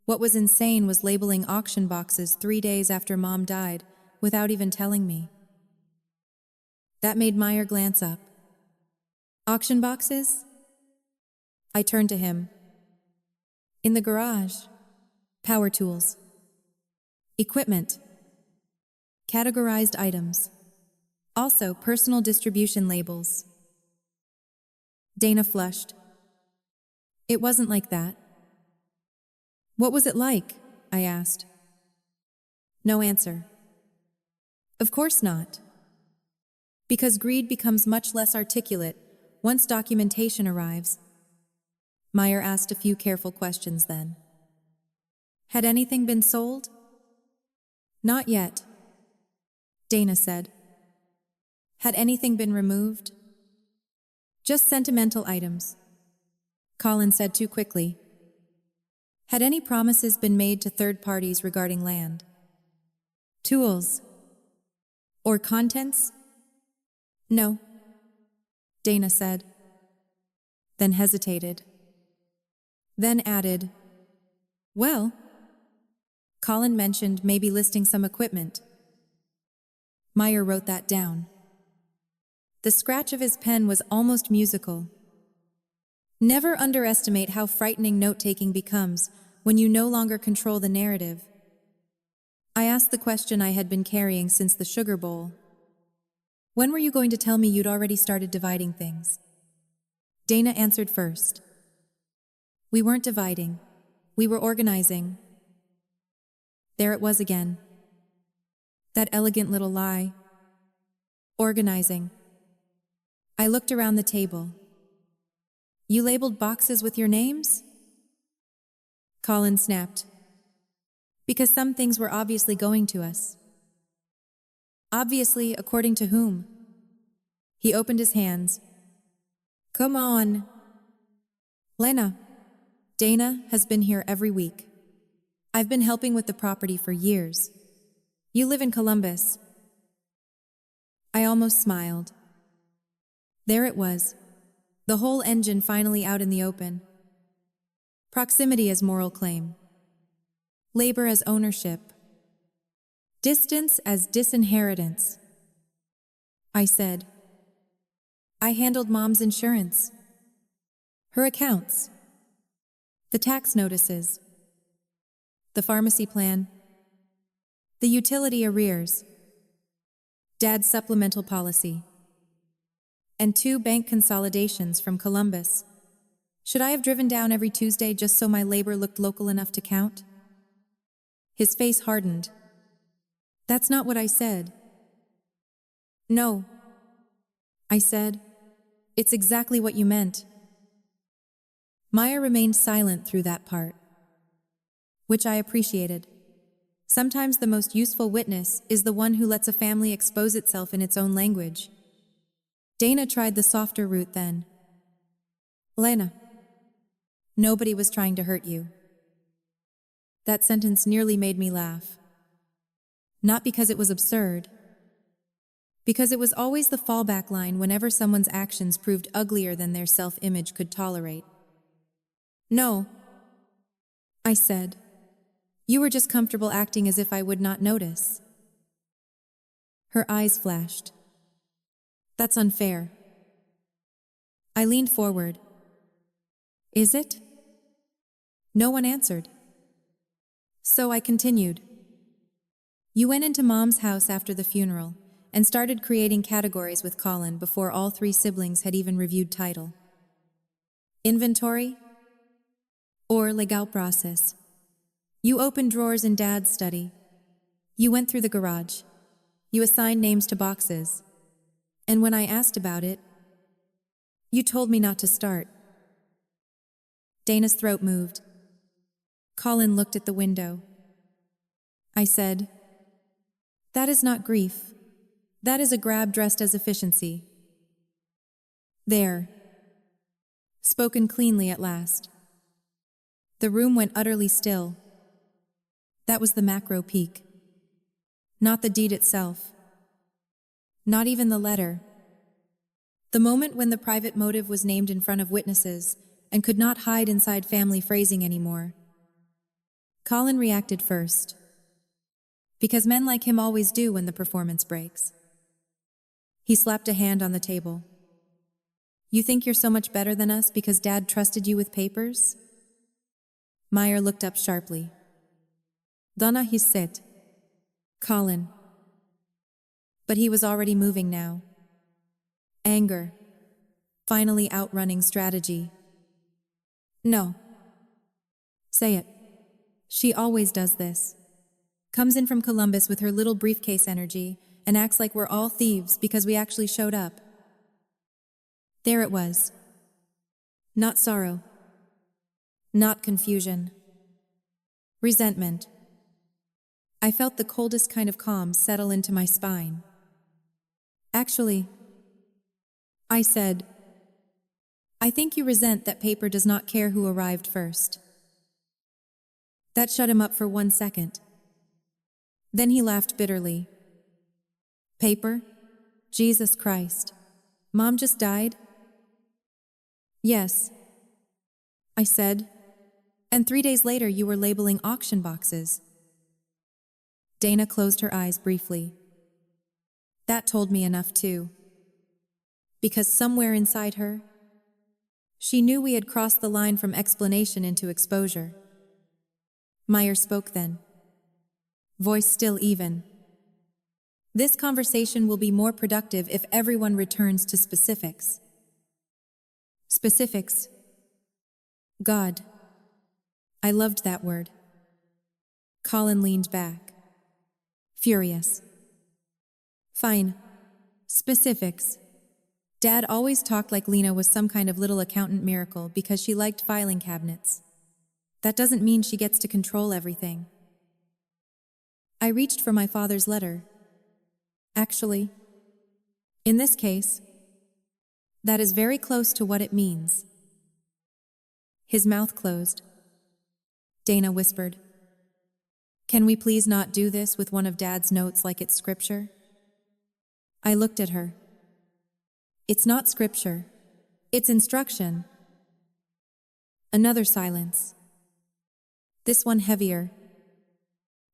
What was insane was labeling auction boxes 3 days after Mom died without even telling me. That made Meyer glance up. Auction boxes? I turned to him. In the garage. Power tools. Equipment. Categorized items. Also personal distribution labels. Dana flushed. It wasn't like that. What was it like? I asked. No answer. Of course not. Because greed becomes much less articulate once documentation arrives. Meyer asked a few careful questions then. Had anything been sold? Not yet. Dana said. Had anything been removed? Just sentimental items. Colin said too quickly. Had any promises been made to third parties regarding land? Tools? Or contents? No. Dana said. Then hesitated. Then added, well, Colin mentioned maybe listing some equipment. Meyer wrote that down. The scratch of his pen was almost musical. Never underestimate how frightening note-taking becomes when you no longer control the narrative. I asked the question I had been carrying since the sugar bowl. When were you going to tell me you'd already started dividing things? Dana answered first. We weren't dividing. We were organizing. There it was again. That elegant little lie. Organizing. I looked around the table. You labeled boxes with your names? Colin snapped. Because some things were obviously going to us. Obviously, according to whom? He opened his hands. Come on. Lena. Dana has been here every week. I've been helping with the property for years. You live in Columbus. I almost smiled. There it was, the whole engine finally out in the open. Proximity as moral claim. Labor as ownership. Distance as disinheritance. I said. I handled Mom's insurance. Her accounts. The tax notices. The pharmacy plan. The utility arrears. Dad's supplemental policy. And 2 bank consolidations from Columbus. Should I have driven down every Tuesday just so my labor looked local enough to count? His face hardened. That's not what I said. No. I said, it's exactly what you meant. Maya remained silent through that part, which I appreciated. Sometimes the most useful witness is the one who lets a family expose itself in its own language. Dana tried the softer route then. Lena, nobody was trying to hurt you. That sentence nearly made me laugh. Not because it was absurd, because it was always the fallback line whenever someone's actions proved uglier than their self-image could tolerate. No, I said. You were just comfortable acting as if I would not notice. Her eyes flashed. That's unfair. I leaned forward. Is it? No one answered. So I continued. You went into Mom's house after the funeral and started creating categories with Colin before all 3 siblings had even reviewed title. Inventory? Or legal process? You opened drawers in Dad's study. You went through the garage. You assigned names to boxes. And when I asked about it, you told me not to start. Dana's throat moved. Colin looked at the window. I said, that is not grief. That is a grab dressed as efficiency. There. Spoken cleanly at last. The room went utterly still. That was the macro peak. Not the deed itself. Not even the letter. The moment when the private motive was named in front of witnesses and could not hide inside family phrasing anymore. Colin reacted first. Because men like him always do when the performance breaks. He slapped a hand on the table. You think you're so much better than us because Dad trusted you with papers? Meyer looked up sharply. Donna hisset. Colin. But he was already moving now. Anger. Finally outrunning strategy. No. Say it. She always does this. Comes in from Columbus with her little briefcase energy and acts like we're all thieves because we actually showed up. There it was. Not sorrow. Not confusion. Resentment. I felt the coldest kind of calm settle into my spine. Actually, I said, I think you resent that paper does not care who arrived first. That shut him up for 1 second. Then he laughed bitterly. Paper? Jesus Christ. Mom just died? Yes, I said. And 3 days later you were labeling auction boxes. Dana closed her eyes briefly. That told me enough too. Because somewhere inside her, she knew we had crossed the line from explanation into exposure. Meyer spoke then. Voice still even. This conversation will be more productive if everyone returns to specifics. Specifics. God. I loved that word. Colin leaned back. Furious. Fine. Specifics. Dad always talked like Lena was some kind of little accountant miracle because she liked filing cabinets. That doesn't mean she gets to control everything. I reached for my father's letter. Actually, in this case, that is very close to what it means. His mouth closed. Dana whispered, Can we please not do this with one of Dad's notes like it's scripture? I looked at her. It's not scripture. It's instruction. Another silence. This one heavier.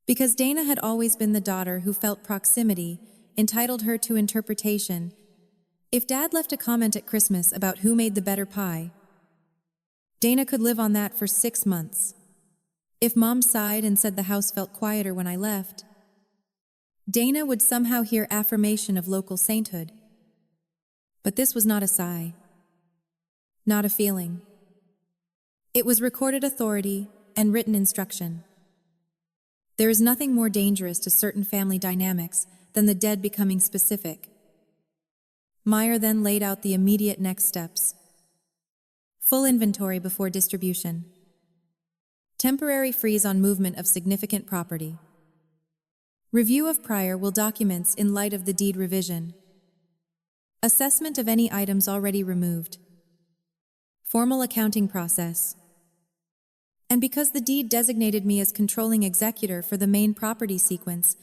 Because Dana had always been the daughter who felt proximity entitled her to interpretation. If Dad left a comment at Christmas about who made the better pie, Dana could live on that for 6 months. If Mom sighed and said the house felt quieter when I left, Dana would somehow hear affirmation of local sainthood. But this was not a sigh. Not a feeling. It was recorded authority and written instruction. There is nothing more dangerous to certain family dynamics than the dead becoming specific. Meyer then laid out the immediate next steps. Full inventory before distribution. Temporary freeze on movement of significant property. Review of prior will documents in light of the deed revision. Assessment of any items already removed. Formal accounting process. And because the deed designated me as controlling executor for the main property sequence,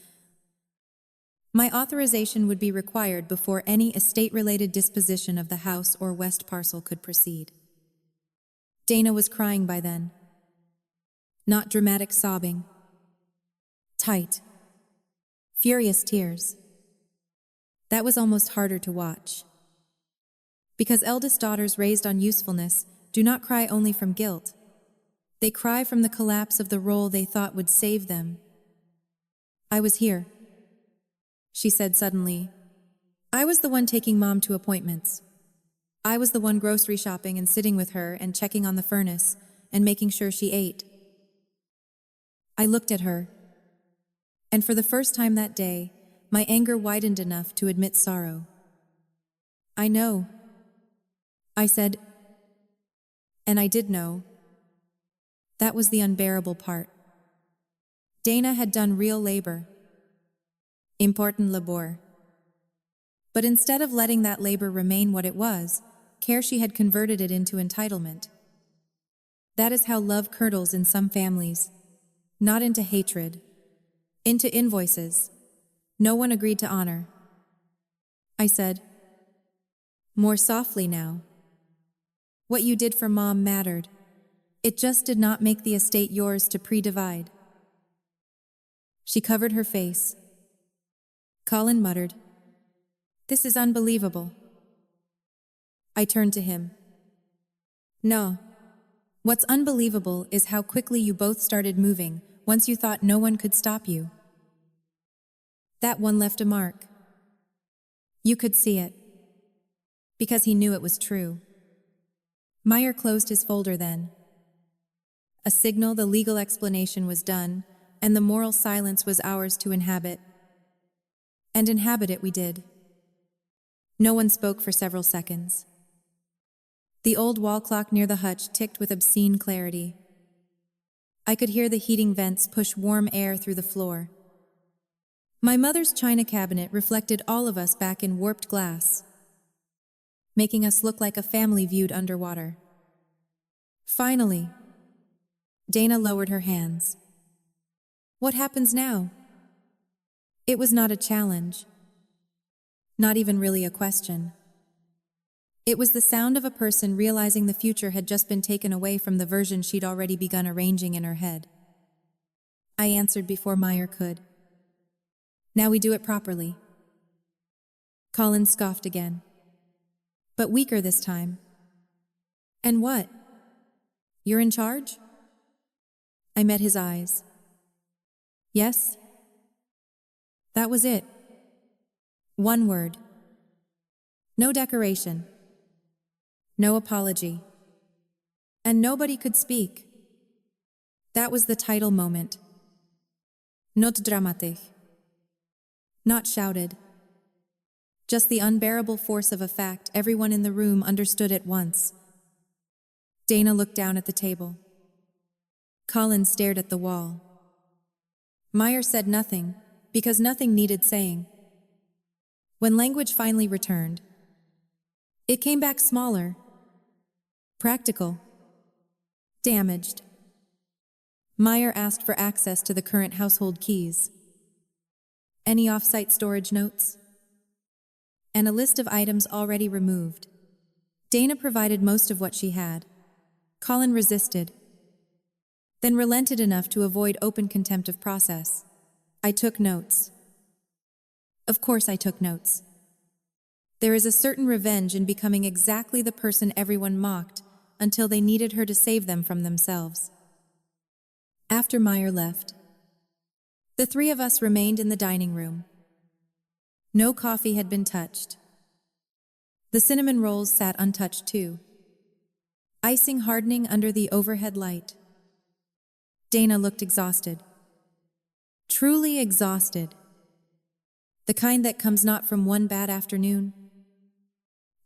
my authorization would be required before any estate-related disposition of the house or west parcel could proceed. Dana was crying by then. Not dramatic sobbing. Tight. Furious tears. That was almost harder to watch. Because eldest daughters raised on usefulness do not cry only from guilt. They cry from the collapse of the role they thought would save them. I was here, she said suddenly. I was the one taking Mom to appointments. I was the one grocery shopping and sitting with her and checking on the furnace and making sure she ate. I looked at her, and for the first time that day, my anger widened enough to admit sorrow. I know, I said, and I did know. That was the unbearable part. Dana had done real labor. Important labor. But instead of letting that labor remain what it was, she had converted it into entitlement. That is how love curdles in some families. Not into hatred. Into invoices. No one agreed to honor. I said, more softly now. What you did for Mom mattered. It just did not make the estate yours to pre-divide. She covered her face. Colin muttered, "This is unbelievable." I turned to him. No. What's unbelievable is how quickly you both started moving once you thought no one could stop you. That one left a mark. You could see it. Because he knew it was true. Meyer closed his folder then. A signal the legal explanation was done, and the moral silence was ours to inhabit. And inhabit it we did. No one spoke for several seconds. The old wall clock near the hutch ticked with obscene clarity. I could hear the heating vents push warm air through the floor. My mother's china cabinet reflected all of us back in warped glass, making us look like a family viewed underwater. Finally, Dana lowered her hands. What happens now? It was not a challenge. Not even really a question. It was the sound of a person realizing the future had just been taken away from the version she'd already begun arranging in her head. I answered before Meyer could. Now we do it properly. Colin scoffed again. But weaker this time. And what? You're in charge? I met his eyes. Yes? That was it. One word. No decoration. No apology. And nobody could speak. That was the title moment. Not dramatic. Not shouted. Just the unbearable force of a fact everyone in the room understood at once. Dana looked down at the table. Colin stared at the wall. Meyer said nothing, because nothing needed saying. When language finally returned, it came back smaller, practical, damaged. Meyer asked for access to the current household keys. Any off-site storage notes? and a list of items already removed. Dana provided most of what she had. Colin resisted, then relented enough to avoid open contempt of process. I took notes. Of course I took notes. There is a certain revenge in becoming exactly the person everyone mocked until they needed her to save them from themselves. After Meyer left, the three of us remained in the dining room. No coffee had been touched. The cinnamon rolls sat untouched too, icing hardening under the overhead light. Dana looked exhausted. Truly exhausted. The kind that comes not from one bad afternoon,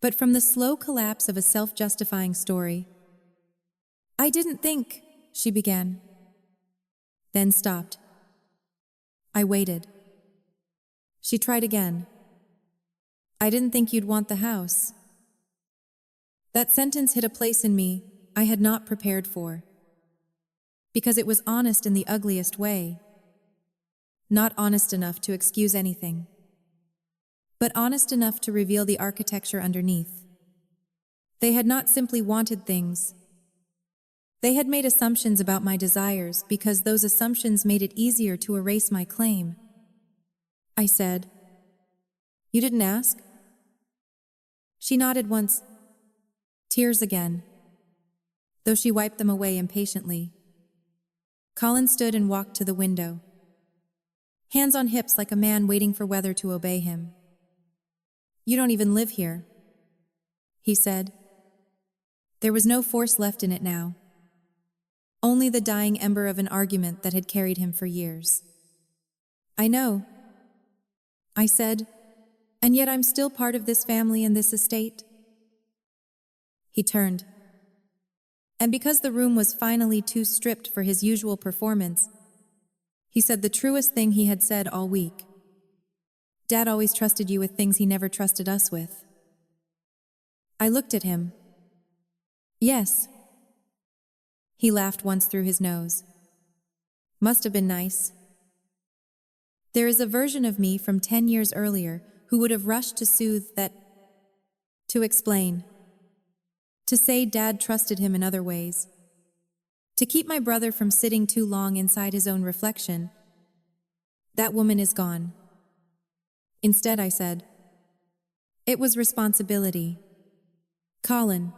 but from the slow collapse of a self-justifying story. I didn't think, she began, then stopped. I waited. She tried again. I didn't think you'd want the house. That sentence hit a place in me I had not prepared for, because it was honest in the ugliest way. Not honest enough to excuse anything, but honest enough to reveal the architecture underneath. They had not simply wanted things. They had made assumptions about my desires because those assumptions made it easier to erase my claim. I said, "You didn't ask?" She nodded once. Tears again, though she wiped them away impatiently. Colin stood and walked to the window, hands on hips like a man waiting for weather to obey him. "You don't even live here," he said. There was no force left in it now, only the dying ember of an argument that had carried him for years. "I know," I said, "and yet I'm still part of this family and this estate." He turned, and because the room was finally too stripped for his usual performance, he said the truest thing he had said all week. "Dad always trusted you with things he never trusted us with." I looked at him. "Yes." He laughed once through his nose. "Must have been nice." There is a version of me from 10 years earlier who would have rushed to soothe that, to explain, to say Dad trusted him in other ways, to keep my brother from sitting too long inside his own reflection. That woman is gone. Instead, I said, it was responsibility. Colin,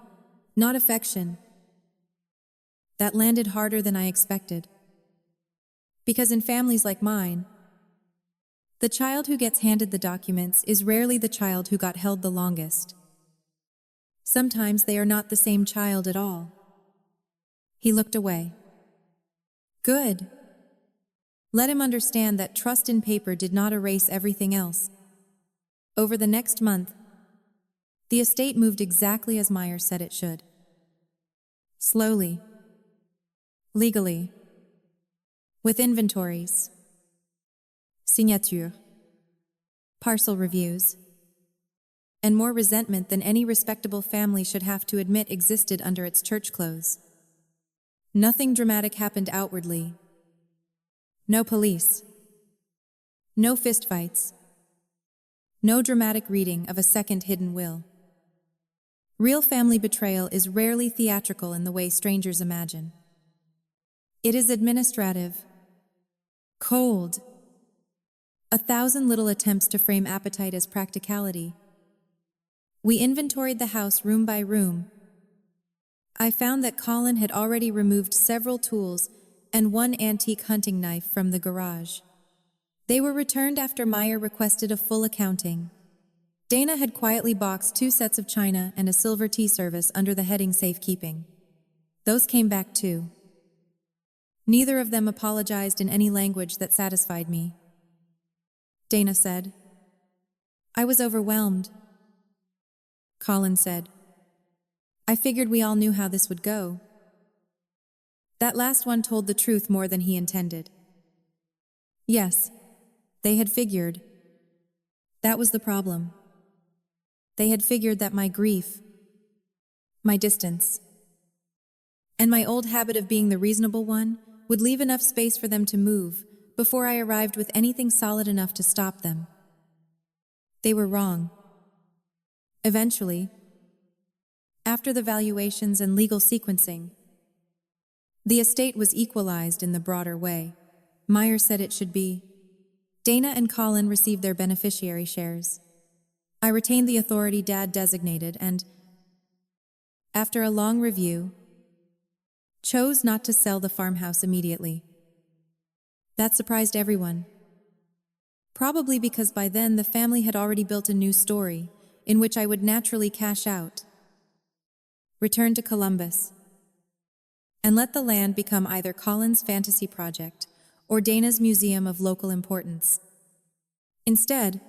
not affection. That landed harder than I expected. Because in families like mine, the child who gets handed the documents is rarely the child who got held the longest. Sometimes they are not the same child at all. He looked away. Good. Let him understand that trust in paper did not erase everything else. Over the next month, the estate moved exactly as Meyer said it should. Slowly. Legally. With inventories. Signature. Parcel reviews. And more resentment than any respectable family should have to admit existed under its church clothes. Nothing dramatic happened outwardly. No police. No fistfights. No dramatic reading of a second hidden will. Real family betrayal is rarely theatrical in the way strangers imagine. It is administrative. Cold. 1,000 little attempts to frame appetite as practicality. We inventoried the house room by room. I found that Colin had already removed several tools and one antique hunting knife from the garage. They were returned after Meyer requested a full accounting. Dana had quietly boxed 2 sets of china and a silver tea service under the heading safekeeping. Those came back too. Neither of them apologized in any language that satisfied me. Dana said, "I was overwhelmed." Colin said, "I figured we all knew how this would go." That last one told the truth more than he intended. Yes, they had figured. That was the problem. They had figured that my grief, my distance, and my old habit of being the reasonable one would leave enough space for them to move before I arrived with anything solid enough to stop them. They were wrong. Eventually, after the valuations and legal sequencing, the estate was equalized in the broader way Meyer said it should be. Dana and Colin received their beneficiary shares. I retained the authority Dad designated and, after a long review, chose not to sell the farmhouse immediately. That surprised everyone. Probably because by then the family had already built a new story in which I would naturally cash out, return to Columbus, and let the land become either Colin's fantasy project or Dana's museum of local importance. Instead,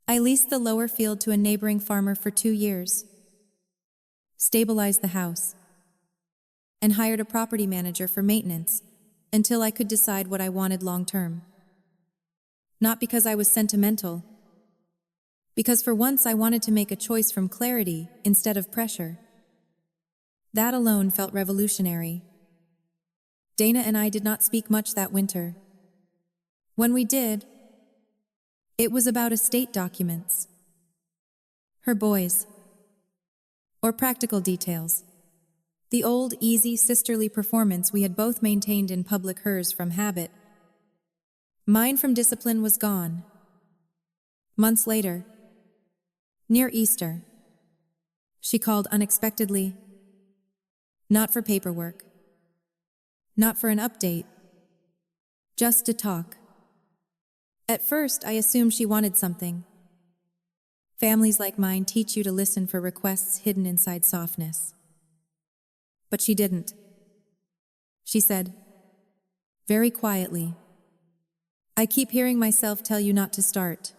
I leased the lower field to a neighboring farmer for 2 years, stabilized the house, and hired a property manager for maintenance until I could decide what I wanted long-term. Not because I was sentimental, because for once I wanted to make a choice from clarity instead of pressure. That alone felt revolutionary. Dana and I did not speak much that winter. When we did, it was about estate documents, her boys, or practical details. The old, easy, sisterly performance we had both maintained in public, hers from habit. Mine from discipline was gone. Months later, near Easter, she called unexpectedly, not for paperwork, not for an update, just to talk. At first, I assumed she wanted something. Families like mine teach you to listen for requests hidden inside softness. But she didn't. She said, very quietly, "I keep hearing myself tell you not to start."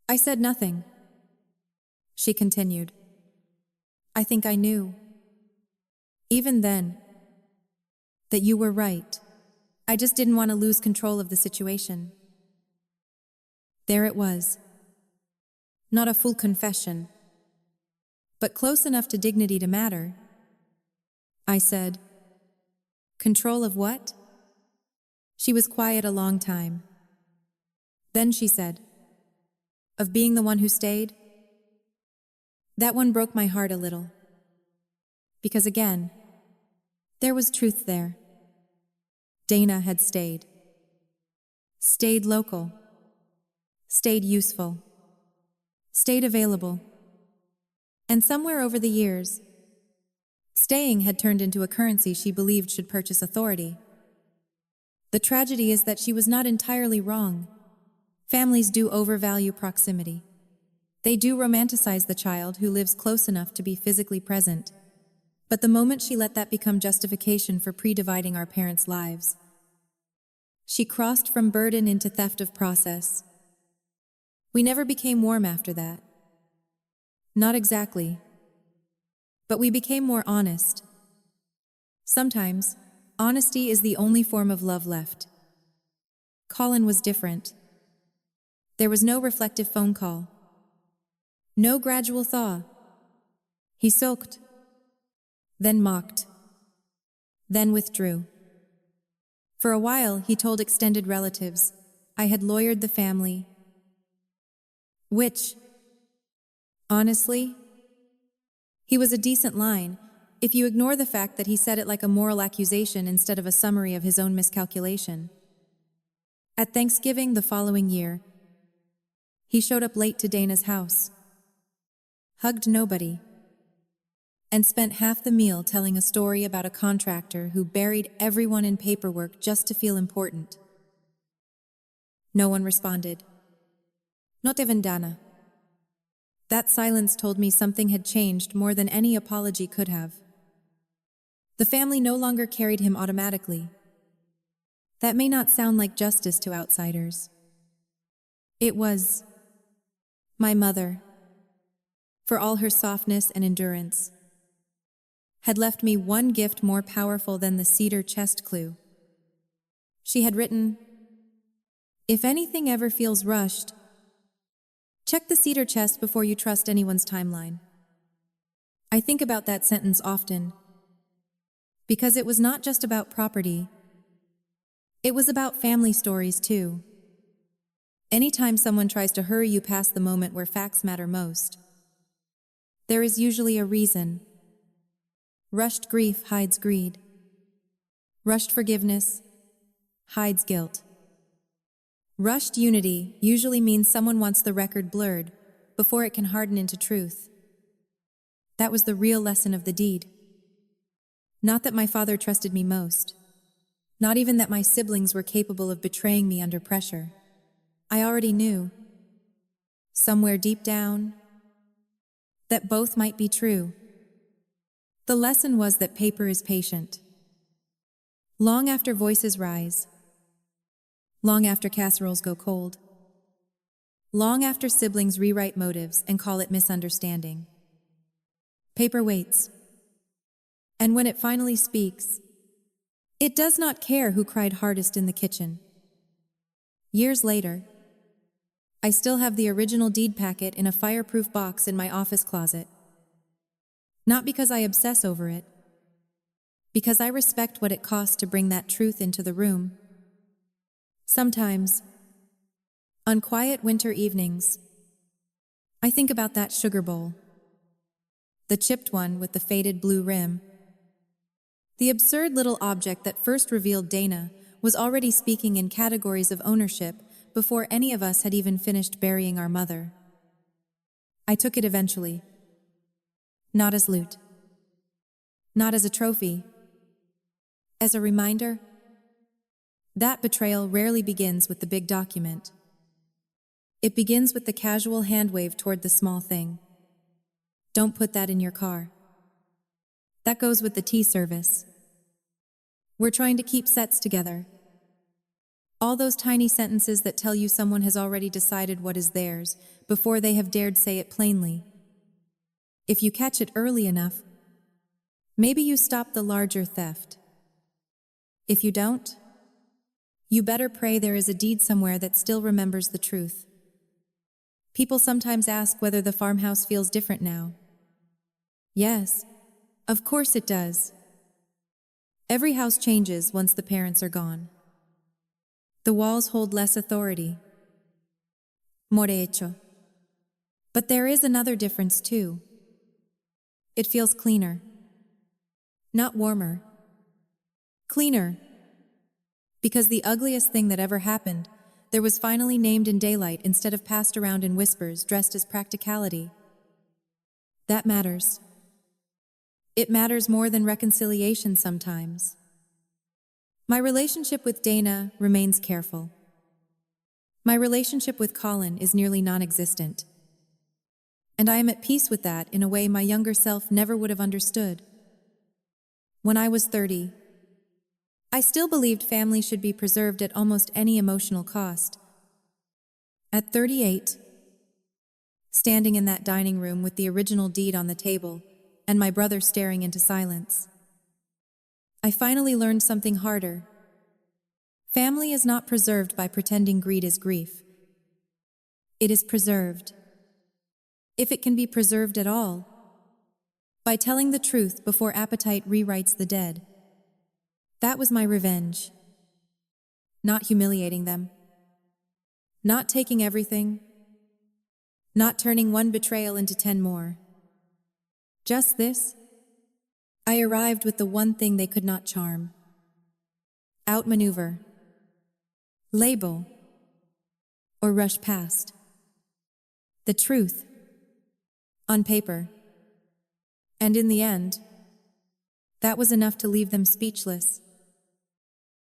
I said nothing. She continued, "I think I knew, even then, that you were right. I just didn't want to lose control of the situation." There it was. Not a full confession, but close enough to dignity to matter. I said, "Control of what?" She was quiet a long time. Then she said, "Of being the one who stayed?" That one broke my heart a little. Because again, there was truth there. Dana had stayed. Stayed local. Stayed useful. Stayed available. And somewhere over the years, staying had turned into a currency she believed should purchase authority. The tragedy is that she was not entirely wrong. Families do overvalue proximity. They do romanticize the child who lives close enough to be physically present. But the moment she let that become justification for pre-dividing our parents' lives, she crossed from burden into theft of process. We never became warm after that. Not exactly. But we became more honest. Sometimes, honesty is the only form of love left. Colin was different. There was no reflective phone call. No gradual thaw. He sulked, then mocked, then withdrew. For a while, he told extended relatives, I had lawyered the family. Which, honestly, he was a decent line, if you ignore the fact that he said it like a moral accusation instead of a summary of his own miscalculation. At Thanksgiving the following year, he showed up late to Dana's house, hugged nobody, and spent half the meal telling a story about a contractor who buried everyone in paperwork just to feel important. No one responded. Not even Dana. That silence told me something had changed more than any apology could have. The family no longer carried him automatically. That may not sound like justice to outsiders. It was my mother, for all her softness and endurance, had left me one gift more powerful than the cedar chest clue. She had written, if anything ever feels rushed, check the cedar chest before you trust anyone's timeline. I think about that sentence often, because it was not just about property. It was about family stories too. Anytime someone tries to hurry you past the moment where facts matter most, there is usually a reason. Rushed grief hides greed. Rushed forgiveness hides guilt. Rushed unity usually means someone wants the record blurred before it can harden into truth. That was the real lesson of the deed. Not that my father trusted me most. Not even that my siblings were capable of betraying me under pressure. I already knew, somewhere deep down, that both might be true. The lesson was that paper is patient. Long after voices rise, long after casseroles go cold, long after siblings rewrite motives and call it misunderstanding, paper waits. And when it finally speaks, it does not care who cried hardest in the kitchen. Years later, I still have the original deed packet in a fireproof box in my office closet. Not because I obsess over it, because I respect what it costs to bring that truth into the room. Sometimes, on quiet winter evenings, I think about that sugar bowl, the chipped one with the faded blue rim. The absurd little object that first revealed Dana was already speaking in categories of ownership before any of us had even finished burying our mother. I took it eventually. Not as loot. Not as a trophy. As a reminder, that betrayal rarely begins with the big document. It begins with the casual hand wave toward the small thing. Don't put that in your car. That goes with the tea service. We're trying to keep sets together. All those tiny sentences that tell you someone has already decided what is theirs before they have dared say it plainly. If you catch it early enough, maybe you stop the larger theft. If you don't, you better pray there is a deed somewhere that still remembers the truth. People sometimes ask whether the farmhouse feels different now. Yes, of course it does. Every house changes once the parents are gone. The walls hold less authority. More hecho. But there is another difference too. It feels cleaner. Not warmer. Cleaner. Because the ugliest thing that ever happened, there was finally named in daylight instead of passed around in whispers dressed as practicality. That matters. It matters more than reconciliation sometimes. My relationship with Dana remains careful. My relationship with Colin is nearly non-existent. And I am at peace with that in a way my younger self never would have understood. When I was 30, I still believed family should be preserved at almost any emotional cost. At 38, standing in that dining room with the original deed on the table and my brother staring into silence, I finally learned something harder. Family is not preserved by pretending greed is grief. It is preserved, if it can be preserved at all, by telling the truth before appetite rewrites the dead. That was my revenge. Not humiliating them. Not taking everything. Not turning one betrayal into 10 more. Just this. I arrived with the one thing they could not charm. Outmaneuver. Label. Or rush past. The truth. On paper. And in the end, that was enough to leave them speechless.